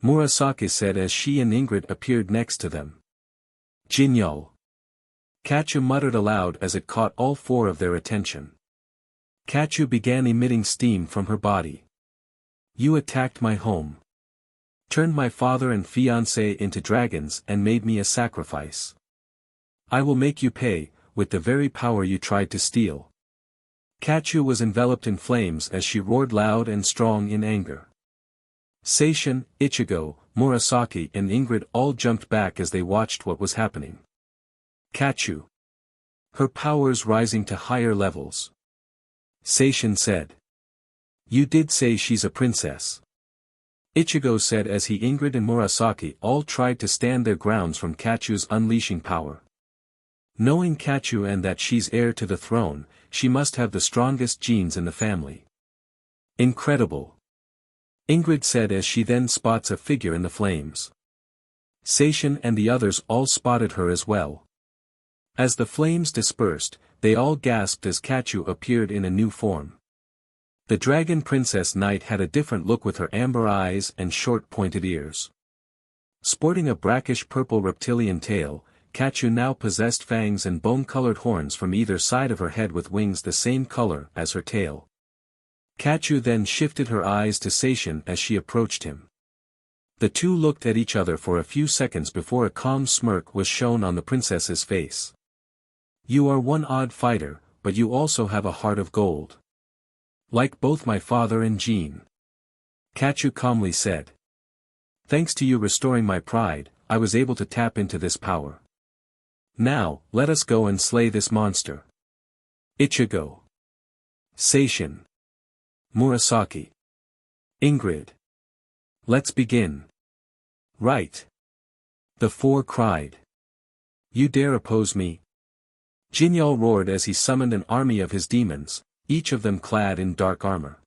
Murasaki said as she and Ingrid appeared next to them. Jinal. Catu muttered aloud as it caught all four of their attention. Catu began emitting steam from her body. You attacked my home. Turned my father and fiancé into dragons and made me a sacrifice. I will make you pay, with the very power you tried to steal. Catu was enveloped in flames as she roared loud and strong in anger. Seishin, Ichigo, Murasaki and Ingrid all jumped back as they watched what was happening. Catu. Her powers rising to higher levels. Seishin said. You did say she's a princess. Ichigo said as Ingrid and Murasaki all tried to stand their grounds from Catu's unleashing power. Knowing Catu and that she's heir to the throne, she must have the strongest genes in the family. Incredible. Ingrid said as she then spots a figure in the flames. Seishin and the others all spotted her as well. As the flames dispersed, they all gasped as Catu appeared in a new form. The Dragon Princess Knight had a different look with her amber eyes and short pointed ears. Sporting a brackish purple reptilian tail, Catu now possessed fangs and bone-colored horns from either side of her head with wings the same color as her tail. Catu then shifted her eyes to Seishin as she approached him. The two looked at each other for a few seconds before a calm smirk was shown on the princess's face. You are one odd fighter, but you also have a heart of gold. Like both my father and Jean. Catu calmly said. Thanks to you restoring my pride, I was able to tap into this power. Now, let us go and slay this monster. Ichigo. Seishin. Murasaki. Ingrid. Let's begin. Right. The four cried. You dare oppose me? Jinal roared as he summoned an army of his demons, each of them clad in dark armor.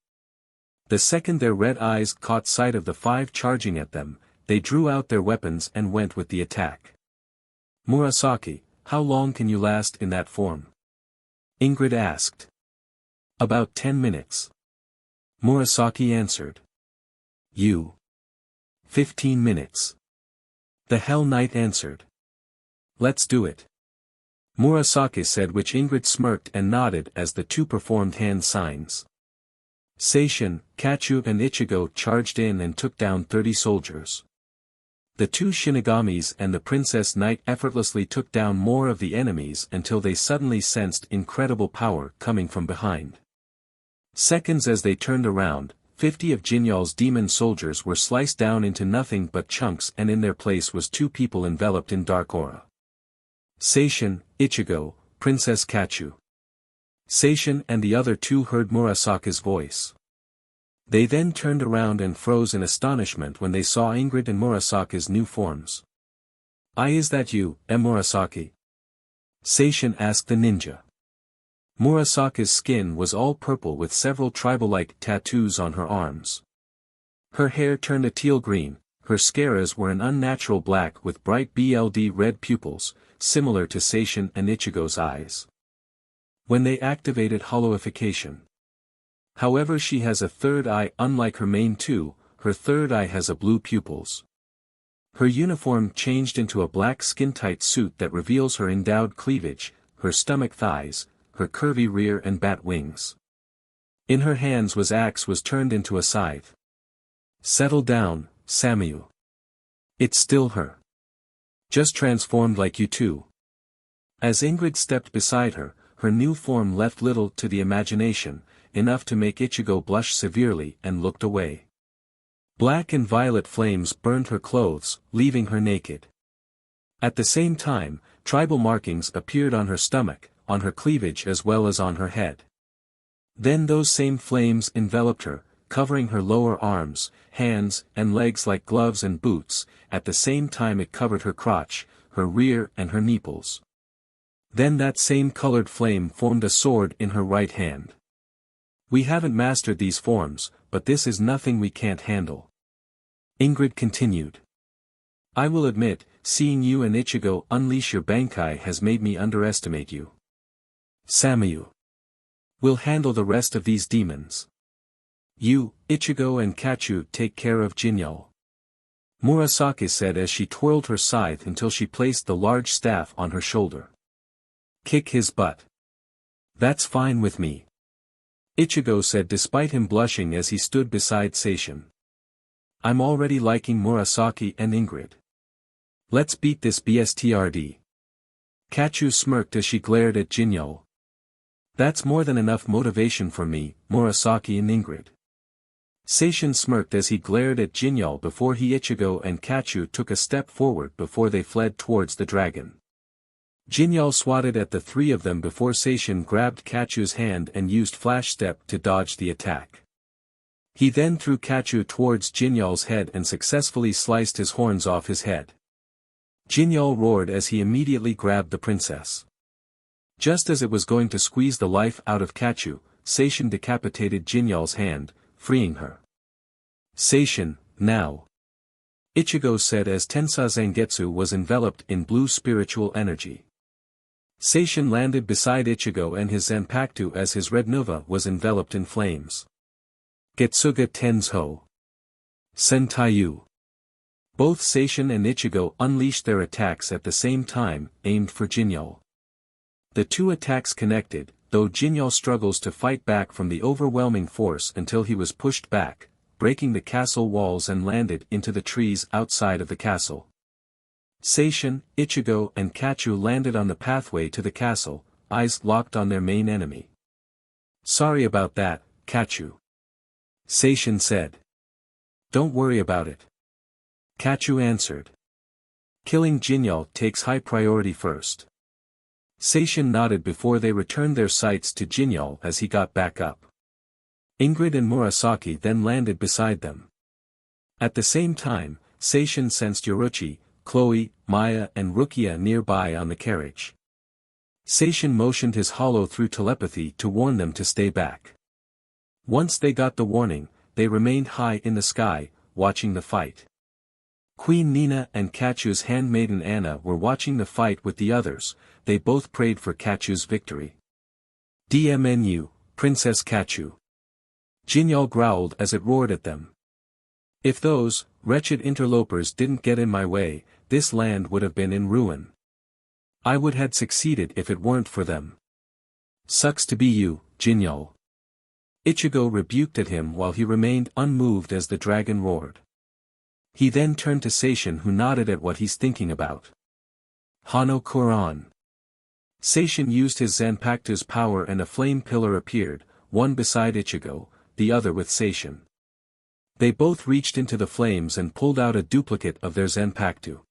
The second their red eyes caught sight of the five charging at them, they drew out their weapons and went with the attack. Murasaki, how long can you last in that form? Ingrid asked. About 10 minutes. Murasaki answered. You. 15 minutes. The Hell Knight answered. Let's do it. Murasaki said, which Ingrid smirked and nodded as the two performed hand signs. Seishin, Catu and Ichigo charged in and took down 30 soldiers. The two Shinigamis and the Princess Knight effortlessly took down more of the enemies until they suddenly sensed incredible power coming from behind. Seconds as they turned around, 50 of Jinal's demon soldiers were sliced down into nothing but chunks, and in their place was 2 people enveloped in dark aura. Seishin, Ichigo, Princess Catu. Seishin and the other 2 heard Murasaki's voice. They then turned around and froze in astonishment when they saw Ingrid and Murasaki's new forms. Is that you, Murasaki?" Seishin asked the ninja. Murasaki's skin was all purple with several tribal-like tattoos on her arms. Her hair turned a teal green, her scaras were an unnatural black with bright BLD red pupils, similar to Seishin and Ichigo's eyes. When they activated holoification. However, she has a third eye unlike her main 2, her third eye has a blue pupils. Her uniform changed into a black skin-tight suit that reveals her endowed cleavage, her stomach thighs, her curvy rear and bat wings. In her hands was turned into a scythe. "Settle down, Samuel. It's still her. Just transformed like you too." As Ingrid stepped beside her, her new form left little to the imagination, enough to make Ichigo blush severely and looked away. Black and violet flames burned her clothes, leaving her naked. At the same time, tribal markings appeared on her stomach, on her cleavage as well as on her head. Then those same flames enveloped her, covering her lower arms, hands, and legs like gloves and boots, at the same time it covered her crotch, her rear and her nipples. Then that same colored flame formed a sword in her right hand. "We haven't mastered these forms, but this is nothing we can't handle," Ingrid continued. "I will admit, seeing you and Ichigo unleash your Bankai has made me underestimate you. Samuel will handle the rest of these demons. You, Ichigo and Catu take care of Jinal," Murasaki said as she twirled her scythe until she placed the large staff on her shoulder. "Kick his butt. That's fine with me," Ichigo said despite him blushing as he stood beside Seishin. "I'm already liking Murasaki and Ingrid. Let's beat this bstrd." Catu smirked as she glared at Jinal. "That's more than enough motivation for me, Murasaki and Ingrid." Seishin smirked as he glared at Jinal before Ichigo and Catu took a step forward before they fled towards the dragon. Jinal swatted at the 3 of them before Seishin grabbed Catu's hand and used Flash Step to dodge the attack. He then threw Catu towards Jinal's head and successfully sliced his horns off his head. Jinal roared as he immediately grabbed the princess. Just as it was going to squeeze the life out of Catu, Seishin decapitated Jinal's hand, freeing her. "Seishin, now," Ichigo said as Tensa Zangetsu was enveloped in blue spiritual energy. Seishin landed beside Ichigo and his Zanpakuto as his red nova was enveloped in flames. "Getsuga Tensho Sentaiyu." Both Seishin and Ichigo unleashed their attacks at the same time, aimed for Jinal. The 2 attacks connected, though Jinal struggles to fight back from the overwhelming force until he was pushed back, breaking the castle walls and landed into the trees outside of the castle. Seishin, Ichigo and Catu landed on the pathway to the castle, eyes locked on their main enemy. "Sorry about that, Catu," Seishin said. "Don't worry about it," Catu answered. "Killing Jinal takes high priority first." Seishin nodded before they returned their sights to Jinal as he got back up. Ingrid and Murasaki then landed beside them. At the same time, Seishin sensed Yoriichi, Chloe, Maya and Rukia nearby on the carriage. Seishin motioned his hollow through telepathy to warn them to stay back. Once they got the warning, they remained high in the sky, watching the fight. Queen Nina and Catu's handmaiden Anna were watching the fight with the others, they both prayed for Catu's victory. "DMNU, Princess Catu." Jinal growled as it roared at them. "If those wretched interlopers didn't get in my way, this land would have been in ruin. I would had succeeded if it weren't for them. Sucks to be you, Jinal." Ichigo rebuked at him while he remained unmoved as the dragon roared. He then turned to Seishin who nodded at what he's thinking about. "Hano Kuran." Seishin used his Zanpakuto's power and a flame pillar appeared, one beside Ichigo, the other with Seishin. They both reached into the flames and pulled out a duplicate of their Zanpakuto.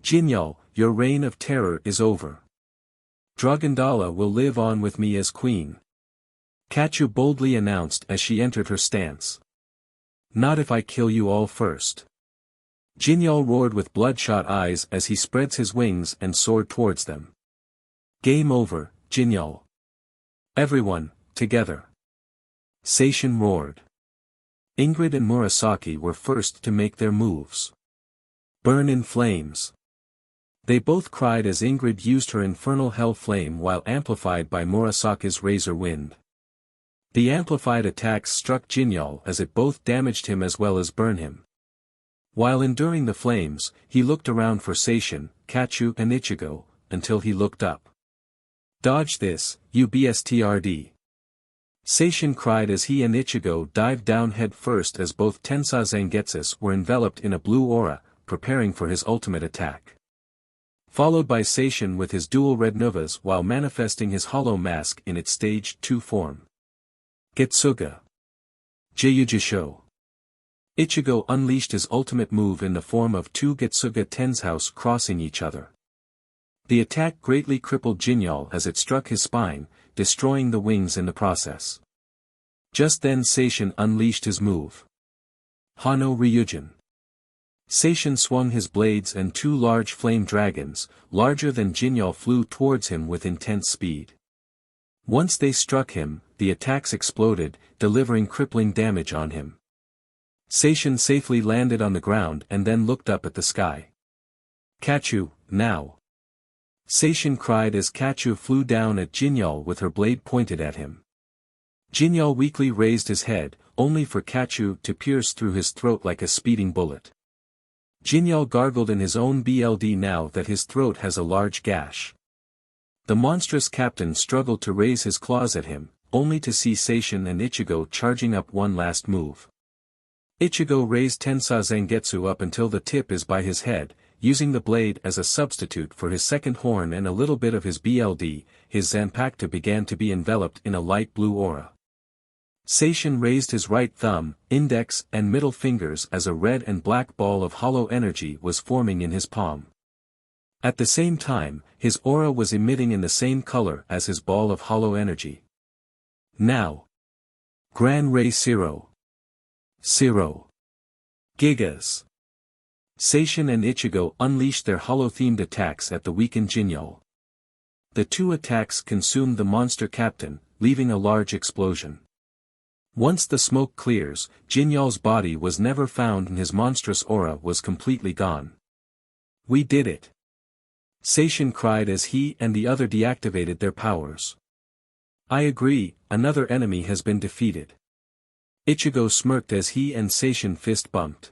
Jinal, your reign of terror is over. Dragondala will live on with me as queen. Catu boldly announced as she entered her stance. Not if I kill you all first. Jinal roared with bloodshot eyes as he spreads his wings and soared towards them. Game over, Jinal. Everyone, together. Seishin roared. Ingrid and Murasaki were first to make their moves. Burn in flames. They both cried as Ingrid used her infernal hell flame while amplified by Murasaki's razor wind. The amplified attacks struck Jinal as it both damaged him as well as burned him. While enduring the flames, he looked around for Seishin, Catu and Ichigo, until he looked up. Dodge this, you bstrd. Seishin cried as he and Ichigo dived down head first as both Tensa Zangetsus were enveloped in a blue aura, preparing for his ultimate attack. Followed by Seishin with his dual red novas while manifesting his hollow mask in its stage 2 form. Getsuga. Jeyujisho. Ichigo unleashed his ultimate move in the form of 2 Getsuga Tenshouse crossing each other. The attack greatly crippled Jinal as it struck his spine, destroying the wings in the process. Just then Seishin unleashed his move. Hano Ryujin. Seishin swung his blades and 2 large flame dragons, larger than Jinal, flew towards him with intense speed. Once they struck him, the attacks exploded, delivering crippling damage on him. Seishin safely landed on the ground and then looked up at the sky. Catu, now. Seishin cried as Catu flew down at Jinal with her blade pointed at him. Jinal weakly raised his head, only for Catu to pierce through his throat like a speeding bullet. Jinal gargled in his own BLD now that his throat has a large gash. The monstrous captain struggled to raise his claws at him, only to see Seishin and Ichigo charging up one last move. Ichigo raised Tensa Zangetsu up until the tip is by his head, using the blade as a substitute for his second horn and a little bit of his BLD, his Zanpakuto began to be enveloped in a light blue aura. Seishin raised his right thumb, index and middle fingers as a red and black ball of hollow energy was forming in his palm. At the same time, his aura was emitting in the same color as his ball of hollow energy. Now. Gran Ray Zero. Zero. Gigas. Seishin and Ichigo unleashed their hollow-themed attacks at the weakened Jinal. The 2 attacks consumed the monster captain, leaving a large explosion. Once the smoke clears, Jinal's body was never found and his monstrous aura was completely gone. We did it. Seishin cried as he and the other deactivated their powers. I agree, another enemy has been defeated. Ichigo smirked as he and Seishin fist bumped.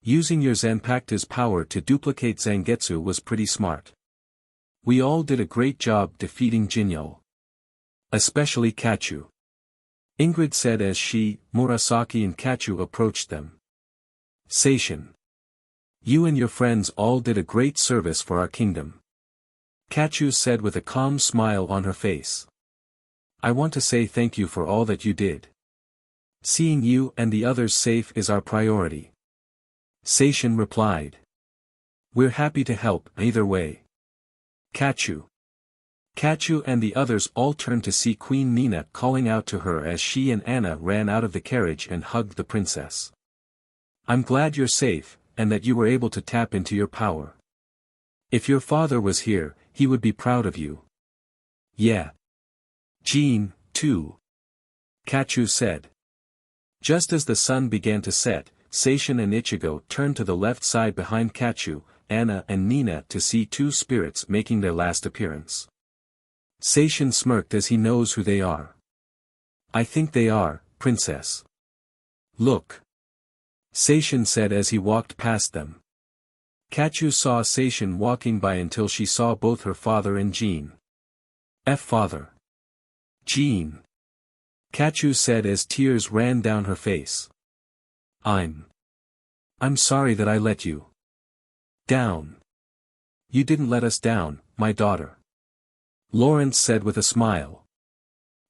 Using your Zanpakuto's power to duplicate Zangetsu was pretty smart. We all did a great job defeating Jinal. Especially Catu. Ingrid said as she, Murasaki and Catu approached them. Seishin. You and your friends all did a great service for our kingdom. Catu said with a calm smile on her face. I want to say thank you for all that you did. Seeing you and the others safe is our priority. Seishin replied. We're happy to help either way. Catu. Catu and the others all turned to see Queen Nina calling out to her as she and Anna ran out of the carriage and hugged the princess. I'm glad you're safe, and that you were able to tap into your power. If your father was here, he would be proud of you. Yeah. Jean, too. Catu said. Just as the sun began to set, Seishin and Ichigo turned to the left side behind Catu, Anna and Nina to see 2 spirits making their last appearance. Seishin smirked as he knows who they are. I think they are, princess. Look. Seishin said as he walked past them. Catu saw Seishin walking by until she saw both her father and Jean. Father. Jean. Catu said as tears ran down her face. I'm sorry that I let you down. You didn't let us down, my daughter. Lawrence said with a smile.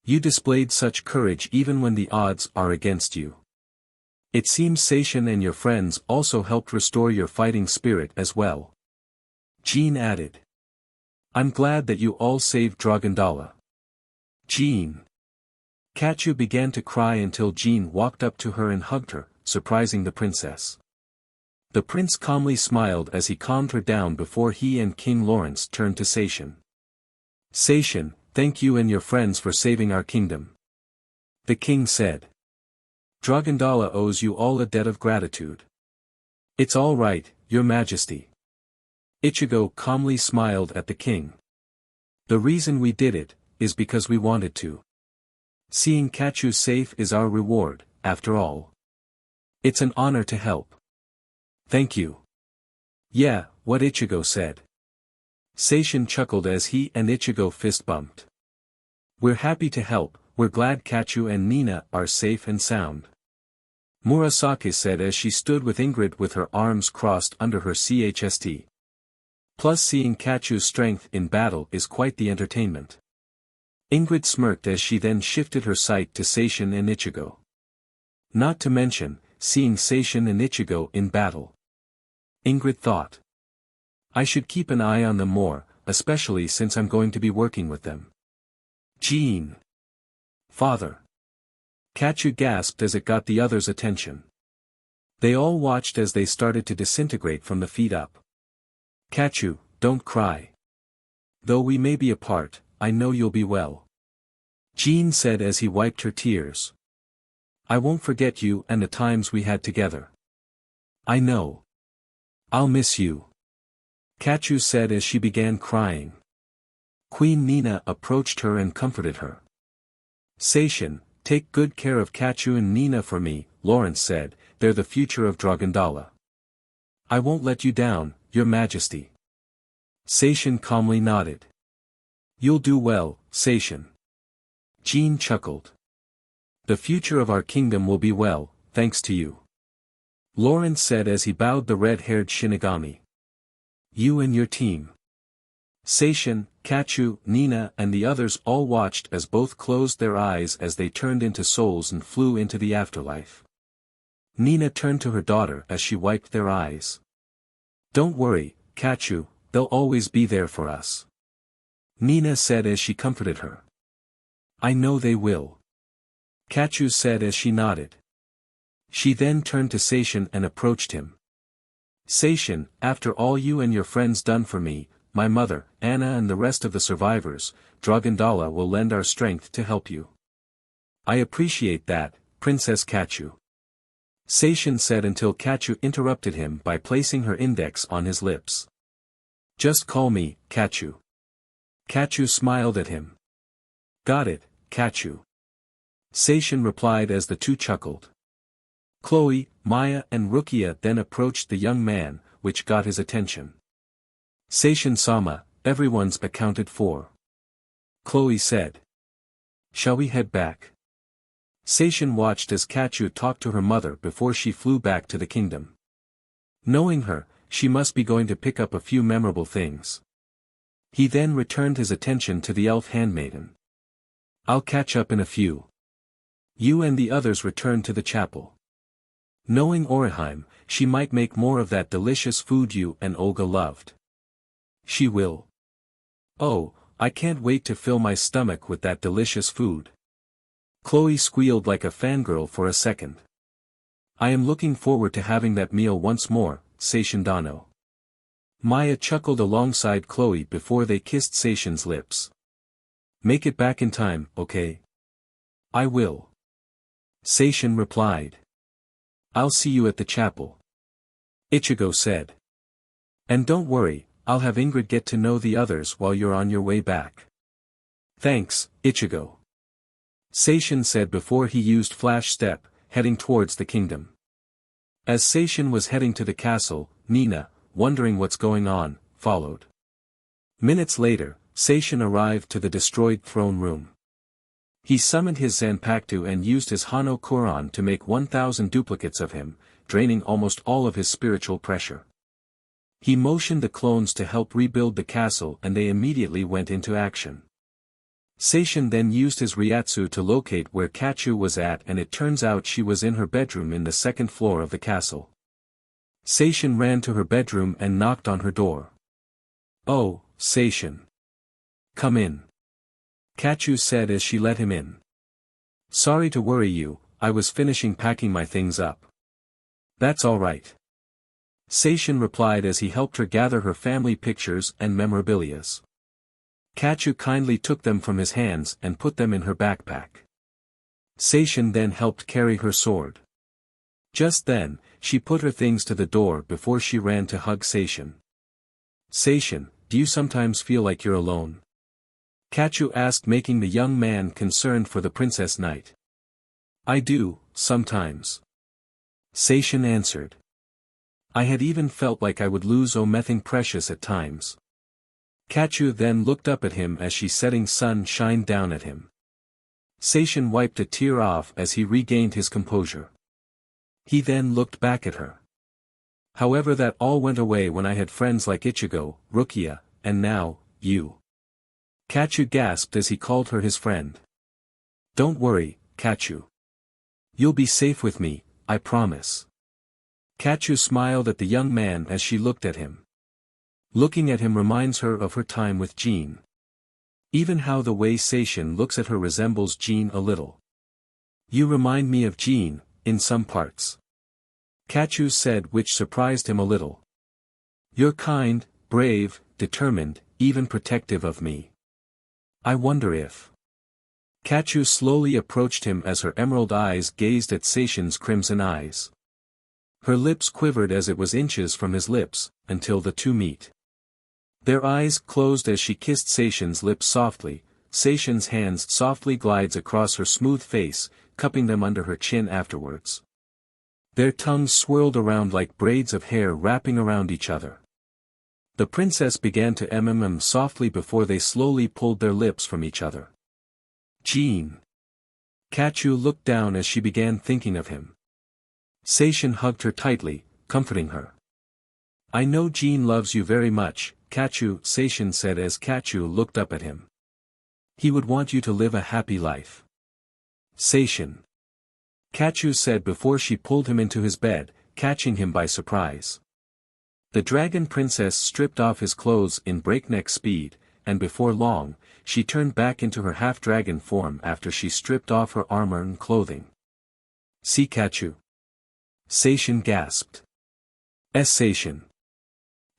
You displayed such courage even when the odds are against you. It seems Seishin and your friends also helped restore your fighting spirit as well. Jean added. I'm glad that you all saved Dragondala. Jean. Catu began to cry until Jean walked up to her and hugged her, surprising the princess. The prince calmly smiled as he calmed her down before he and King Lawrence turned to Seishin. Seishin, thank you and your friends for saving our kingdom. The king said. Dragondala owes you all a debt of gratitude. It's all right, your majesty. Ichigo calmly smiled at the king. The reason we did it, is because we wanted to. Seeing Catu safe is our reward, after all. It's an honor to help. Thank you. Yeah, what Ichigo said. Seishin chuckled as he and Ichigo fist bumped. We're happy to help, we're glad Catu and Nina are safe and sound. Murasaki said as she stood with Ingrid with her arms crossed under her chest. Plus seeing Catu's strength in battle is quite the entertainment. Ingrid smirked as she then shifted her sight to Seishin and Ichigo. Not to mention, seeing Seishin and Ichigo in battle. Ingrid thought. I should keep an eye on them more, especially since I'm going to be working with them. Jean. Father. Catu gasped as it got the others' attention. They all watched as they started to disintegrate from the feet up. Catu, don't cry. Though we may be apart, I know you'll be well. Jean said as he wiped her tears. I won't forget you and the times we had together. I know. I'll miss you. Catu said as she began crying. Queen Nina approached her and comforted her. Seishin, take good care of Catu and Nina for me, Lawrence said, they're the future of Dragondala. I won't let you down, your majesty. Seishin calmly nodded. You'll do well, Seishin. Jean chuckled. The future of our kingdom will be well, thanks to you. Lawrence said as he bowed the red-haired Shinigami. You and your team. Seishin, Catu, Nina and the others all watched as both closed their eyes as they turned into souls and flew into the afterlife. Nina turned to her daughter as she wiped their eyes. Don't worry, Catu, they'll always be there for us. Nina said as she comforted her. I know they will. Catu said as she nodded. She then turned to Seishin and approached him. Seishin, after all you and your friends done for me, my mother, Anna and the rest of the survivors, Dragondala will lend our strength to help you. I appreciate that, Princess Catu. Seishin said until Catu interrupted him by placing her index on his lips. Just call me, Catu. Catu smiled at him. Got it, Catu. Seishin replied as the two chuckled. Chloe, Maya and Rukia then approached the young man, which got his attention. Seishin-sama, everyone's accounted for. Chloe said. Shall we head back? Seishin watched as Catu talked to her mother before she flew back to the kingdom. Knowing her, she must be going to pick up a few memorable things. He then returned his attention to the elf handmaiden. I'll catch up in a few. You and the others returned to the chapel. Knowing Orihime, she might make more of that delicious food you and Olga loved. She will. Oh, I can't wait to fill my stomach with that delicious food. Chloe squealed like a fangirl for a second. I am looking forward to having that meal once more, Seishin Dano. Maya chuckled alongside Chloe before they kissed Seishin's lips. Make it back in time, okay? I will. Seishin replied. I'll see you at the chapel. Ichigo said. And don't worry, I'll have Ingrid get to know the others while you're on your way back. Thanks, Ichigo. Seishin said before he used Flash Step, heading towards the kingdom. As Seishin was heading to the castle, Nina, wondering what's going on, followed. Minutes later, Seishin arrived to the destroyed throne room. He summoned his Zanpakuto and used his Hano Kuron to make 1,000 duplicates of him, draining almost all of his spiritual pressure. He motioned the clones to help rebuild the castle and they immediately went into action. Seishin then used his Ryatsu to locate where Catu was at, and it turns out she was in her bedroom in the second floor of the castle. Seishin ran to her bedroom and knocked on her door. "Oh, Seishin. Come in," Catu said as she let him in. "Sorry to worry you, I was finishing packing my things up." "That's all right," Seishin replied as he helped her gather her family pictures and memorabilias. Catu kindly took them from his hands and put them in her backpack. Seishin then helped carry her sword. Just then, she put her things to the door before she ran to hug Seishin. "Seishin, do you sometimes feel like you're alone?" Catu asked, making the young man concerned for the princess knight. "I do, sometimes," Seishin answered. "I had even felt like I would lose Omething Precious at times." Catu then looked up at him as she setting sun shined down at him. Seishin wiped a tear off as he regained his composure. He then looked back at her. "However, that all went away when I had friends like Ichigo, Rukia, and now, you." Catu gasped as he called her his friend. "Don't worry, Catu. You'll be safe with me, I promise." Catu smiled at the young man as she looked at him. Looking at him reminds her of her time with Jean. Even how the way Seishin looks at her resembles Jean a little. "You remind me of Jean, in some parts," Catu said, which surprised him a little. "You're kind, brave, determined, even protective of me. I wonder if..." Catu slowly approached him as her emerald eyes gazed at Seishin's crimson eyes. Her lips quivered as it was inches from his lips, until the two meet. Their eyes closed as she kissed Seishin's lips softly. Seishin's hands softly glides across her smooth face, cupping them under her chin afterwards. Their tongues swirled around like braids of hair wrapping around each other. The princess began to mm softly before they slowly pulled their lips from each other. "Jean." Catu looked down as she began thinking of him. Seishin hugged her tightly, comforting her. "I know Jean loves you very much, Catu," Seishin said as Catu looked up at him. "He would want you to live a happy life." "Seishin," Catu said before she pulled him into his bed, catching him by surprise. The dragon princess stripped off his clothes in breakneck speed, and before long, she turned back into her half-dragon form after she stripped off her armor and clothing. "See, Catu," Seishin gasped. Seishin.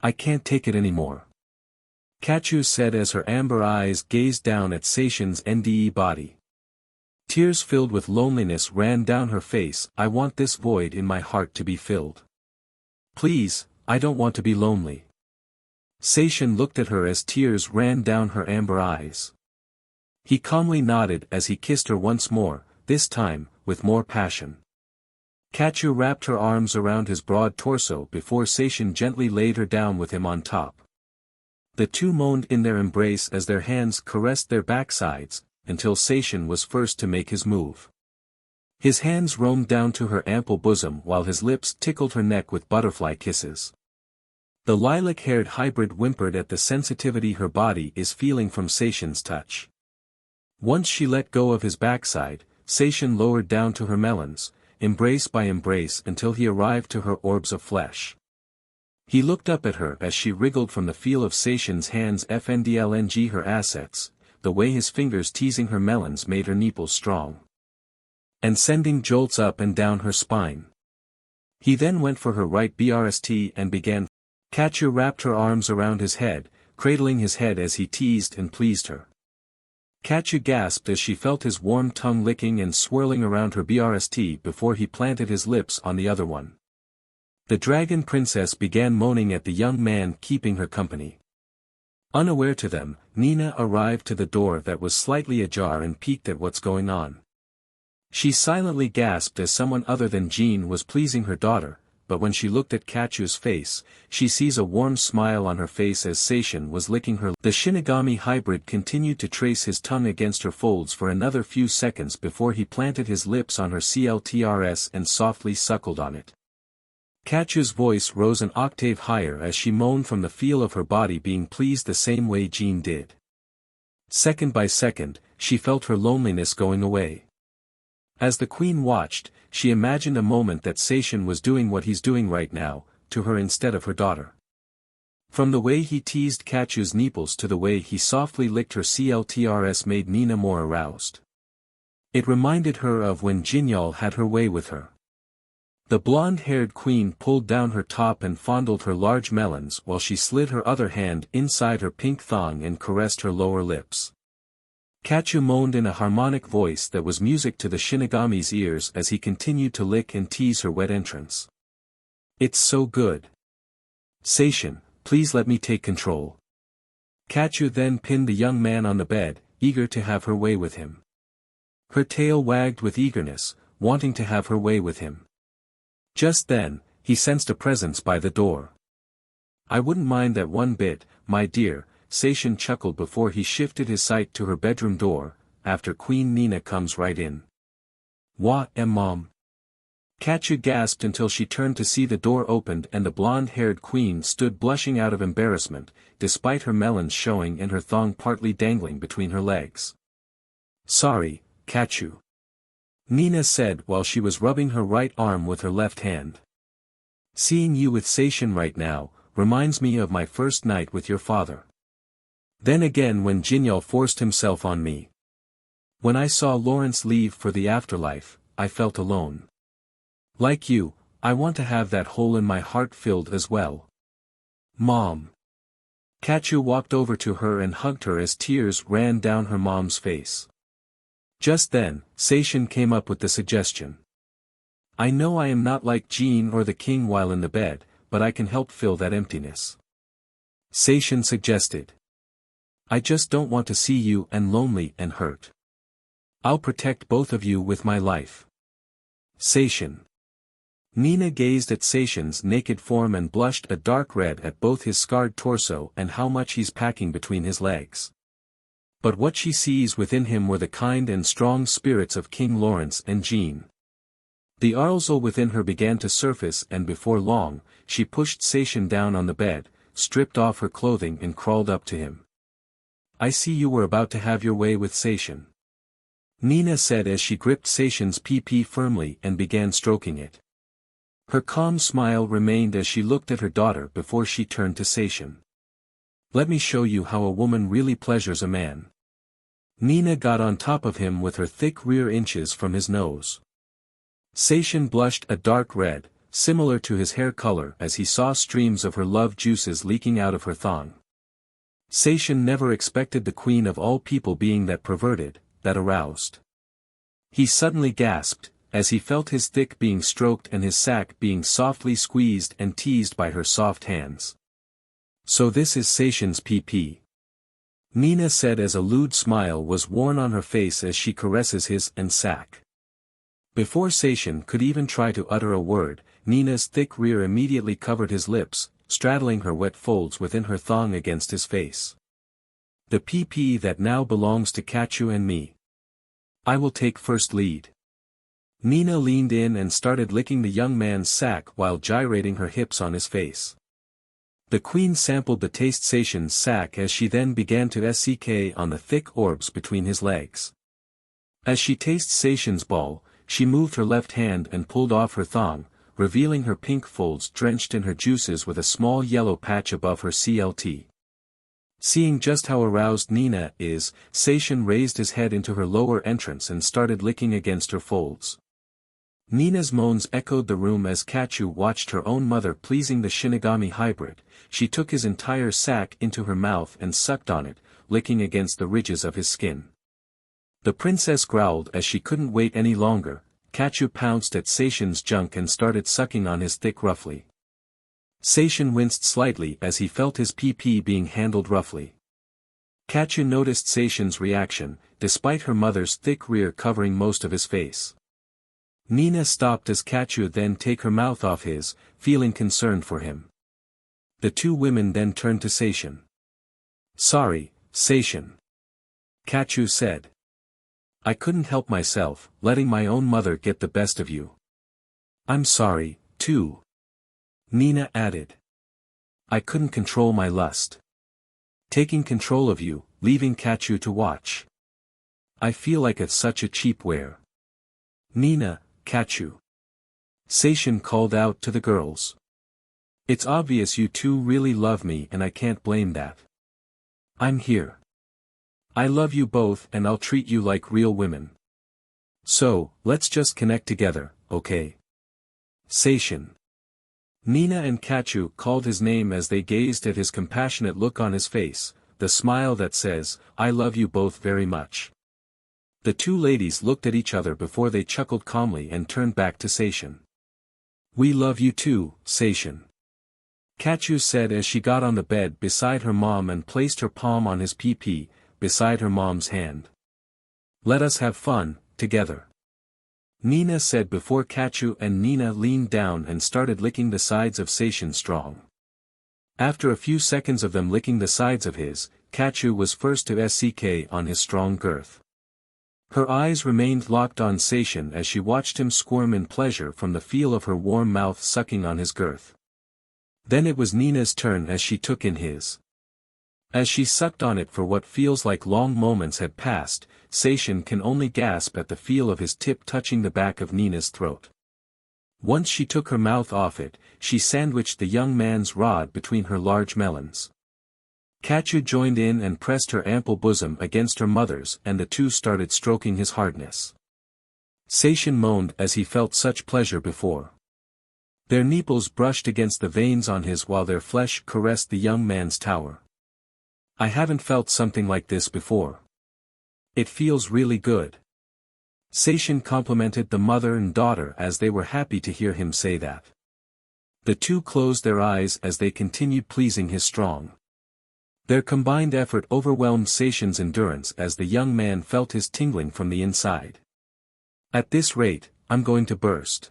"I can't take it anymore," Catu said as her amber eyes gazed down at Seishin's NDE body. Tears filled with loneliness ran down her face. "I want this void in my heart to be filled. Please, I don't want to be lonely." Seishin looked at her as tears ran down her amber eyes. He calmly nodded as he kissed her once more, this time, with more passion. Catu wrapped her arms around his broad torso before Seishin gently laid her down with him on top. The two moaned in their embrace as their hands caressed their backsides, until Seishin was first to make his move. His hands roamed down to her ample bosom while his lips tickled her neck with butterfly kisses. The lilac-haired hybrid whimpered at the sensitivity her body is feeling from Seishin's touch. Once she let go of his backside, Seishin lowered down to her melons, embrace by embrace until he arrived to her orbs of flesh. He looked up at her as she wriggled from the feel of Seishin's hands. Fndlng her assets, the way his fingers teasing her melons made her nipples strong, and sending jolts up and down her spine. He then went for her right BRST and began. Catu wrapped her arms around his head, cradling his head as he teased and pleased her. Catu gasped as she felt his warm tongue licking and swirling around her BRST before he planted his lips on the other one. The dragon princess began moaning at the young man keeping her company. Unaware to them, Nina arrived to the door that was slightly ajar and peeked at what's going on. She silently gasped as someone other than Jean was pleasing her daughter, but when she looked at Catu's face, she sees a warm smile on her face as Seishin was licking her. The Shinigami hybrid continued to trace his tongue against her folds for another few seconds before he planted his lips on her CLTRS and softly suckled on it. Catu's voice rose an octave higher as she moaned from the feel of her body being pleased the same way Jean did. Second by second, she felt her loneliness going away. As the queen watched, she imagined a moment that Seishin was doing what he's doing right now, to her instead of her daughter. From the way he teased Kachu's nipples to the way he softly licked her CLTRS made Nina more aroused. It reminded her of when Jinal had her way with her. The blonde-haired queen pulled down her top and fondled her large melons while she slid her other hand inside her pink thong and caressed her lower lips. Kachu moaned in a harmonic voice that was music to the Shinigami's ears as he continued to lick and tease her wet entrance. "It's so good. Seishin, please let me take control." Kachu then pinned the young man on the bed, eager to have her way with him. Her tail wagged with eagerness, wanting to have her way with him. Just then, he sensed a presence by the door. "I wouldn't mind that one bit, my dear," Seishin chuckled before he shifted his sight to her bedroom door, after Queen Nina comes right in. Mom?" Kachu gasped until she turned to see the door opened and the blonde-haired queen stood blushing out of embarrassment, despite her melons showing and her thong partly dangling between her legs. "Sorry, Kachu," Nina said while she was rubbing her right arm with her left hand. "Seeing you with Seishin right now, reminds me of my first night with your father. Then again when Jinal forced himself on me. When I saw Lawrence leave for the afterlife, I felt alone. Like you, I want to have that hole in my heart filled as well. Mom." Kachu walked over to her and hugged her as tears ran down her mom's face. Just then, Seishin came up with the suggestion. "I know I am not like Jean or the king while in the bed, but I can help fill that emptiness." Seishin suggested. "I just don't want to see you and lonely and hurt. I'll protect both of you with my life." Seishin. Nina gazed at Seishin's naked form and blushed a dark red at both his scarred torso and how much he's packing between his legs. But what she sees within him were the kind and strong spirits of King Lawrence and Jean. The arousal within her began to surface and before long, she pushed Seishin down on the bed, stripped off her clothing and crawled up to him. "I see you were about to have your way with Seishin," Nina said as she gripped Seishin's pee-pee firmly and began stroking it. Her calm smile remained as she looked at her daughter before she turned to Seishin. "Let me show you how a woman really pleasures a man." Nina got on top of him with her thick rear inches from his nose. Seishin blushed a dark red, similar to his hair color as he saw streams of her love juices leaking out of her thong. Seishin never expected the queen of all people being that perverted, that aroused. He suddenly gasped, as he felt his thick being stroked and his sack being softly squeezed and teased by her soft hands. "So this is Seishin's pee-pee," Nina said as a lewd smile was worn on her face as she caresses his and sack. Before Seishin could even try to utter a word, Nina's thick rear immediately covered his lips, straddling her wet folds within her thong against his face. "The pee-pee that now belongs to Kachu and me. I will take first lead." Nina leaned in and started licking the young man's sack while gyrating her hips on his face. The queen sampled the taste Seishin's sack as she then began to suck on the thick orbs between his legs. As she tasted Seishin's ball, she moved her left hand and pulled off her thong, revealing her pink folds drenched in her juices with a small yellow patch above her CLT. Seeing just how aroused Nina is, Seishin raised his head into her lower entrance and started licking against her folds. Nina's moans echoed the room as Kachu watched her own mother pleasing the Shinigami hybrid. She took his entire sack into her mouth and sucked on it, licking against the ridges of his skin. The princess growled as she couldn't wait any longer. Kachu pounced at Seishin's junk and started sucking on his thick roughly. Seishin winced slightly as he felt his pee-pee being handled roughly. Kachu noticed Seishin's reaction, despite her mother's thick rear covering most of his face. Nina stopped as Kachu then take her mouth off his, feeling concerned for him. The two women then turned to Seishin. "Sorry, Seishin," Kachu said. "I couldn't help myself, letting my own mother get the best of you." "I'm sorry, too," Nina added. "I couldn't control my lust. Taking control of you, leaving Catu to watch. I feel like it's such a cheap wear. Nina, Catu. Seishin called out to the girls. It's obvious you two really love me and I can't blame that. I'm here. I love you both and I'll treat you like real women. So, let's just connect together, okay? Seishin. Nina and Catu called his name as they gazed at his compassionate look on his face, the smile that says, I love you both very much. The two ladies looked at each other before they chuckled calmly and turned back to Seishin. We love you too, Seishin. Catu said as she got on the bed beside her mom and placed her palm on his pee-pee, beside her mom's hand. Let us have fun, together. Nina said before Catu and Nina leaned down and started licking the sides of Seishin's strong. After a few seconds of them licking the sides of his, Catu was first to SCK on his strong girth. Her eyes remained locked on Seishin as she watched him squirm in pleasure from the feel of her warm mouth sucking on his girth. Then it was Nina's turn as she took in his. As she sucked on it for what feels like long moments had passed, Seishin can only gasp at the feel of his tip touching the back of Nina's throat. Once she took her mouth off it, she sandwiched the young man's rod between her large melons. Catu joined in and pressed her ample bosom against her mother's and the two started stroking his hardness. Seishin moaned as he felt such pleasure before. Their nipples brushed against the veins on his while their flesh caressed the young man's tower. I haven't felt something like this before. It feels really good. Seishin complimented the mother and daughter as they were happy to hear him say that. The two closed their eyes as they continued pleasing his strong. Their combined effort overwhelmed Seishin's endurance as the young man felt his tingling from the inside. At this rate, I'm going to burst.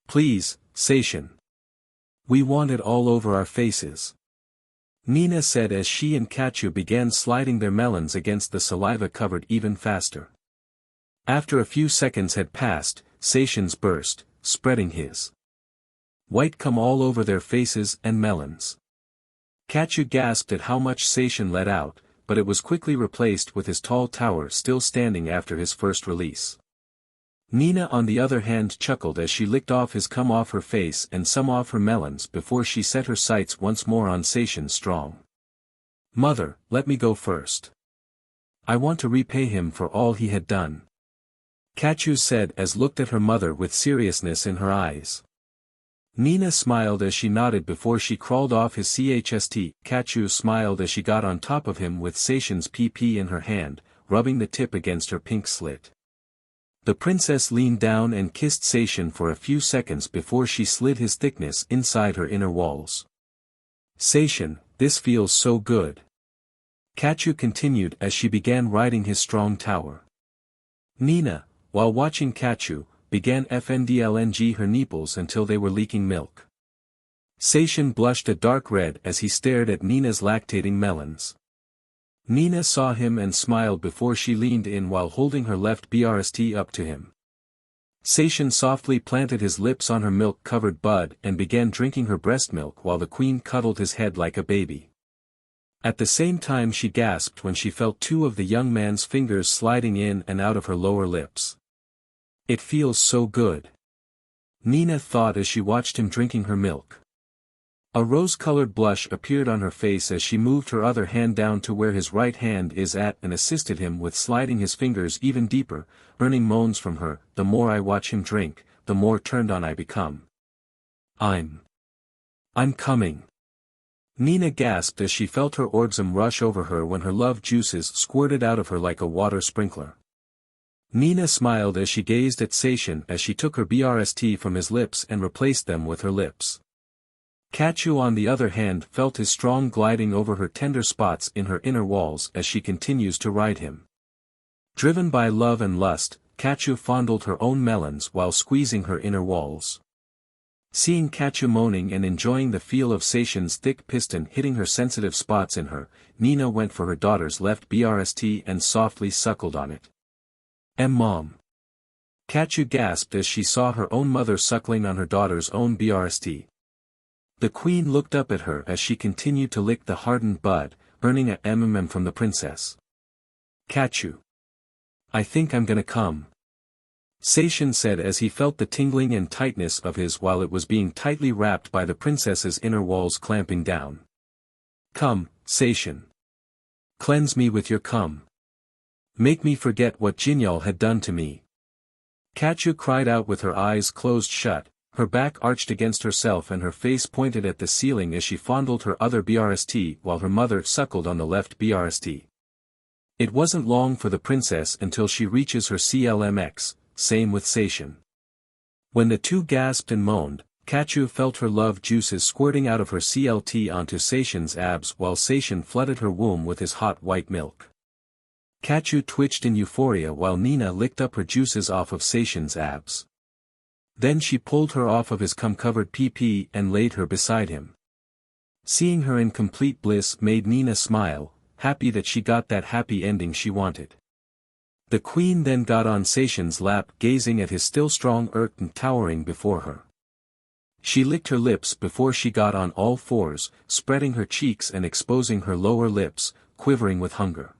Please, Seishin. We want it all over our faces. Nina said as she and Catu began sliding their melons against the saliva covered even faster. After a few seconds had passed, Seishin's burst, spreading his white cum all over their faces and melons. Catu gasped at how much Seishin let out, but it was quickly replaced with his tall tower still standing after his first release. Nina on the other hand chuckled as she licked off his cum off her face and some off her melons before she set her sights once more on Seishin's strong. Mother, let me go first. I want to repay him for all he had done. Catu said as looked at her mother with seriousness in her eyes. Nina smiled as she nodded before she crawled off his chst. Catu smiled as she got on top of him with Seishin's PP in her hand, rubbing the tip against her pink slit. The princess leaned down and kissed Seishin for a few seconds before she slid his thickness inside her inner walls. Seishin, this feels so good. Catu continued as she began riding his strong tower. Nina, while watching Catu, began fndlng her nipples until they were leaking milk. Seishin blushed a dark red as he stared at Nina's lactating melons. Nina saw him and smiled before she leaned in while holding her left BRST up to him. Seishin softly planted his lips on her milk-covered bud and began drinking her breast milk while the queen cuddled his head like a baby. At the same time she gasped when she felt two of the young man's fingers sliding in and out of her lower lips. It feels so good. Nina thought as she watched him drinking her milk. A rose-colored blush appeared on her face as she moved her other hand down to where his right hand is at and assisted him with sliding his fingers even deeper, earning moans from her. The more I watch him drink, the more turned on I become. I'm coming. Nina gasped as she felt her orgasm rush over her when her love juices squirted out of her like a water sprinkler. Nina smiled as she gazed at Seishin as she took her BRST from his lips and replaced them with her lips. Catu on the other hand felt his strong gliding over her tender spots in her inner walls as she continues to ride him. Driven by love and lust, Catu fondled her own melons while squeezing her inner walls. Seeing Catu moaning and enjoying the feel of Seishin's thick piston hitting her sensitive spots in her, Nina went for her daughter's left BRST and softly suckled on it. Mom. Catu gasped as she saw her own mother suckling on her daughter's own BRST. The queen looked up at her as she continued to lick the hardened bud, earning a MMM from the princess. Catu. I think I'm gonna come. Seishin said as he felt the tingling and tightness of his while it was being tightly wrapped by the princess's inner walls clamping down. Come, Seishin. Cleanse me with your cum. Make me forget what Jinal had done to me. Catu cried out with her eyes closed shut, her back arched against herself and her face pointed at the ceiling as she fondled her other BRST while her mother suckled on the left BRST. It wasn't long for the princess until she reaches her CLMX, same with Seishin. When the two gasped and moaned, Catu felt her love juices squirting out of her CLT onto Seishin's abs while Seishin flooded her womb with his hot white milk. Catu twitched in euphoria while Nina licked up her juices off of Seishin's abs. Then she pulled her off of his cum-covered PP and laid her beside him. Seeing her in complete bliss made Nina smile, happy that she got that happy ending she wanted. The queen then got on Seishin's lap gazing at his still strong and towering before her. She licked her lips before she got on all fours, spreading her cheeks and exposing her lower lips, quivering with hunger.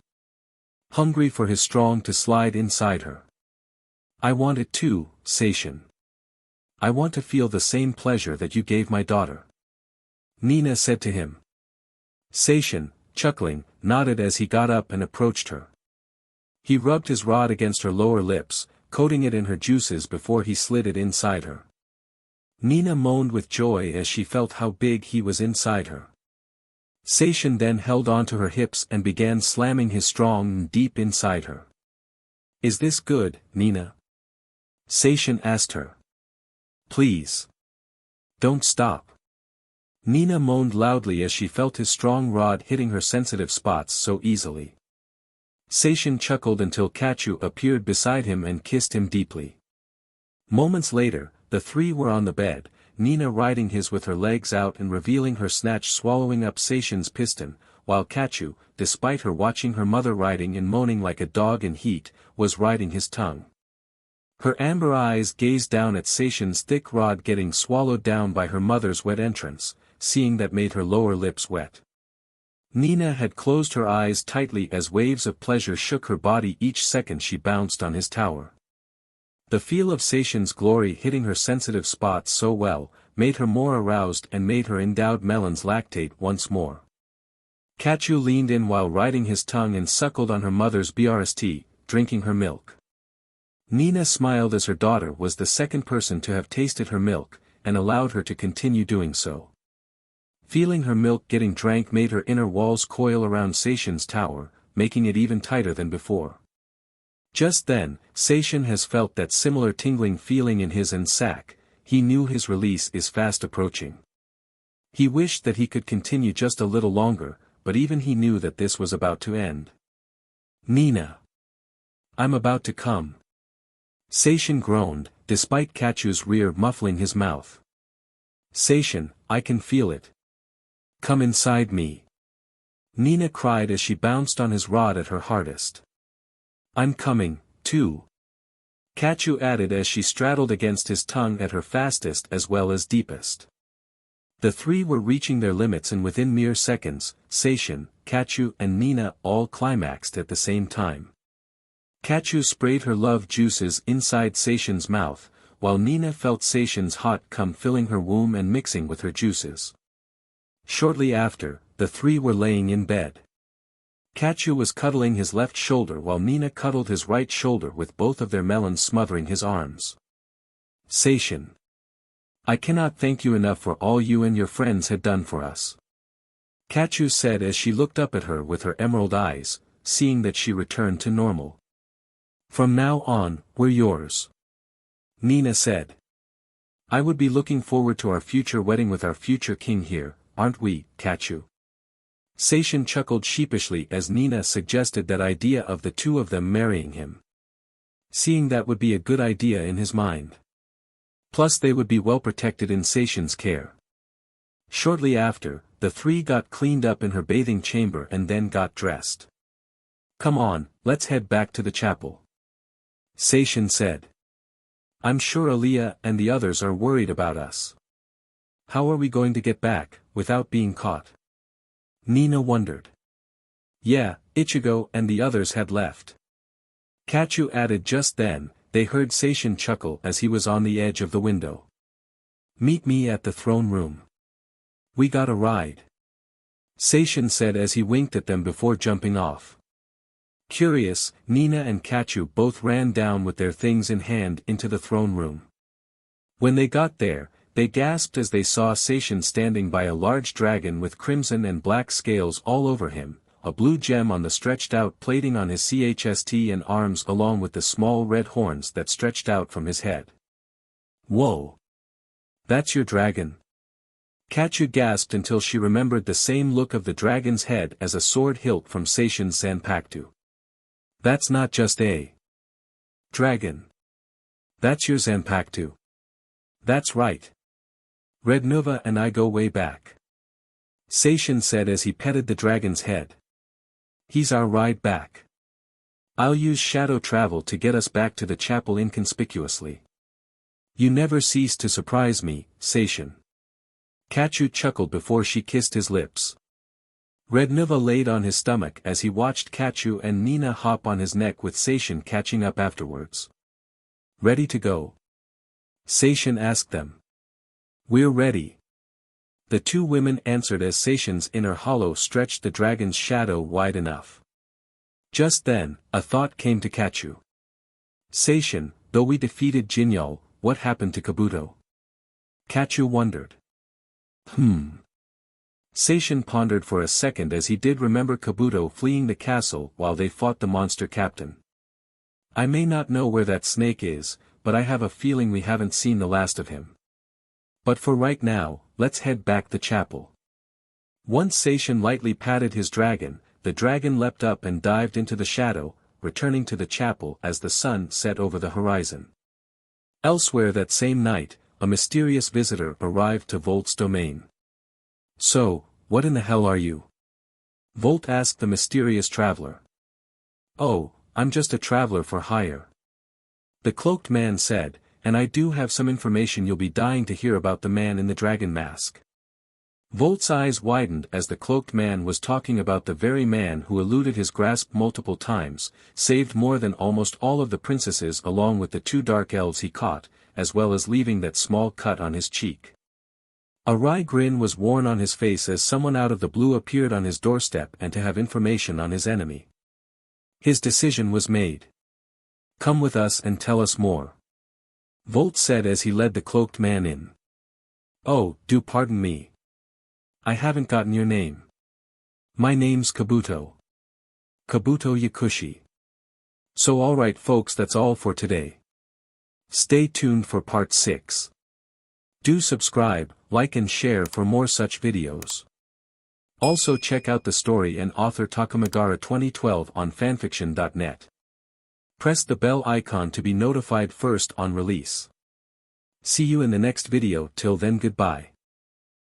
Hungry for his strong to slide inside her. I want it too, Seishin. I want to feel the same pleasure that you gave my daughter. Nina said to him. Seishin, chuckling, nodded as he got up and approached her. He rubbed his rod against her lower lips, coating it in her juices before he slid it inside her. Nina moaned with joy as she felt how big he was inside her. Seishin then held onto her hips and began slamming his strong deep inside her. Is this good, Nina? Seishin asked her. Please. Don't stop. Nina moaned loudly as she felt his strong rod hitting her sensitive spots so easily. Seishin chuckled until Catu appeared beside him and kissed him deeply. Moments later, the three were on the bed, Nina riding his with her legs out and revealing her snatch swallowing up Seishin's piston, while Catu, despite her watching her mother riding and moaning like a dog in heat, was riding his tongue. Her amber eyes gazed down at Seishin's thick rod getting swallowed down by her mother's wet entrance, seeing that made her lower lips wet. Nina had closed her eyes tightly as waves of pleasure shook her body each second she bounced on his tower. The feel of Seishin's glory hitting her sensitive spots so well, made her more aroused and made her endowed melons lactate once more. Catu leaned in while riding his tongue and suckled on her mother's BRST, drinking her milk. Nina smiled as her daughter was the second person to have tasted her milk, and allowed her to continue doing so. Feeling her milk getting drank made her inner walls coil around Seishin's tower, making it even tighter than before. Just then, Seishin has felt that similar tingling feeling in his and sack, he knew his release is fast approaching. He wished that he could continue just a little longer, but even he knew that this was about to end. Nina. I'm about to come. Seishin groaned, despite Catu's rear muffling his mouth. Seishin, I can feel it. Come inside me. Nina cried as she bounced on his rod at her hardest. I'm coming, too. Catu added as she straddled against his tongue at her fastest as well as deepest. The three were reaching their limits and within mere seconds, Seishin, Catu and Nina all climaxed at the same time. Catu sprayed her love juices inside Seishin's mouth, while Nina felt Seishin's hot cum filling her womb and mixing with her juices. Shortly after, the three were laying in bed. Catu was cuddling his left shoulder while Nina cuddled his right shoulder with both of their melons smothering his arms. Seishin. I cannot thank you enough for all you and your friends had done for us. Catu said as she looked up at her with her emerald eyes, seeing that she returned to normal. From now on, we're yours. Nina said. I would be looking forward to our future wedding with our future king here, aren't we, Catu? Seishin chuckled sheepishly as Nina suggested that idea of the two of them marrying him. Seeing that would be a good idea in his mind. Plus they would be well protected in Seishin's care. Shortly after, the three got cleaned up in her bathing chamber and then got dressed. Come on, let's head back to the chapel. Seishin said. I'm sure Aaliyah and the others are worried about us. How are we going to get back, without being caught? Nina wondered. Yeah, Ichigo and the others had left. Catu added just then. They heard Seishin chuckle as he was on the edge of the window. Meet me at the throne room. We got a ride. Seishin said as he winked at them before jumping off. Curious, Nina and Catu both ran down with their things in hand into the throne room. When they got there, they gasped as they saw Seishin standing by a large dragon with crimson and black scales all over him, a blue gem on the stretched-out plating on his chest and arms along with the small red horns that stretched out from his head. Whoa! That's your dragon? Catu gasped until she remembered the same look of the dragon's head as a sword hilt from Seishin's Zanpakuto. That's not just a dragon. That's your Zanpakuto. That's right. Red Nova and I go way back. Seishin said as he petted the dragon's head. He's our ride back. I'll use shadow travel to get us back to the chapel inconspicuously. You never cease to surprise me, Seishin. Catu chuckled before she kissed his lips. Red Nova laid on his stomach as he watched Catu and Nina hop on his neck with Seishin catching up afterwards. Ready to go? Seishin asked them. We're ready. The two women answered as Seishin's inner hollow stretched the dragon's shadow wide enough. Just then, a thought came to Catu. Seishin, though we defeated Jinal, what happened to Kabuto? Catu wondered. Seishin pondered for a second as he did remember Kabuto fleeing the castle while they fought the monster captain. I may not know where that snake is, but I have a feeling we haven't seen the last of him. But for right now, let's head back the chapel. Once Seishin lightly patted his dragon, the dragon leapt up and dived into the shadow, returning to the chapel as the sun set over the horizon. Elsewhere that same night, a mysterious visitor arrived to Volt's domain. So, what in the hell are you? Volt asked the mysterious traveler. Oh, I'm just a traveler for hire. The cloaked man said, and I do have some information you'll be dying to hear about the man in the dragon mask. Volt's eyes widened as the cloaked man was talking about the very man who eluded his grasp multiple times, saved more than almost all of the princesses along with the two dark elves he caught, as well as leaving that small cut on his cheek. A wry grin was worn on his face as someone out of the blue appeared on his doorstep and to have information on his enemy. His decision was made. Come with us and tell us more. Volt said as he led the cloaked man in. Oh, do pardon me. I haven't gotten your name. My name's Kabuto. Kabuto Yakushi. So alright folks, that's all for today. Stay tuned for part 6. Do subscribe, like and share for more such videos. Also check out the story and author Takamagara 2012 on fanfiction.net. Press the bell icon to be notified first on release. See you in the next video. Till then, goodbye.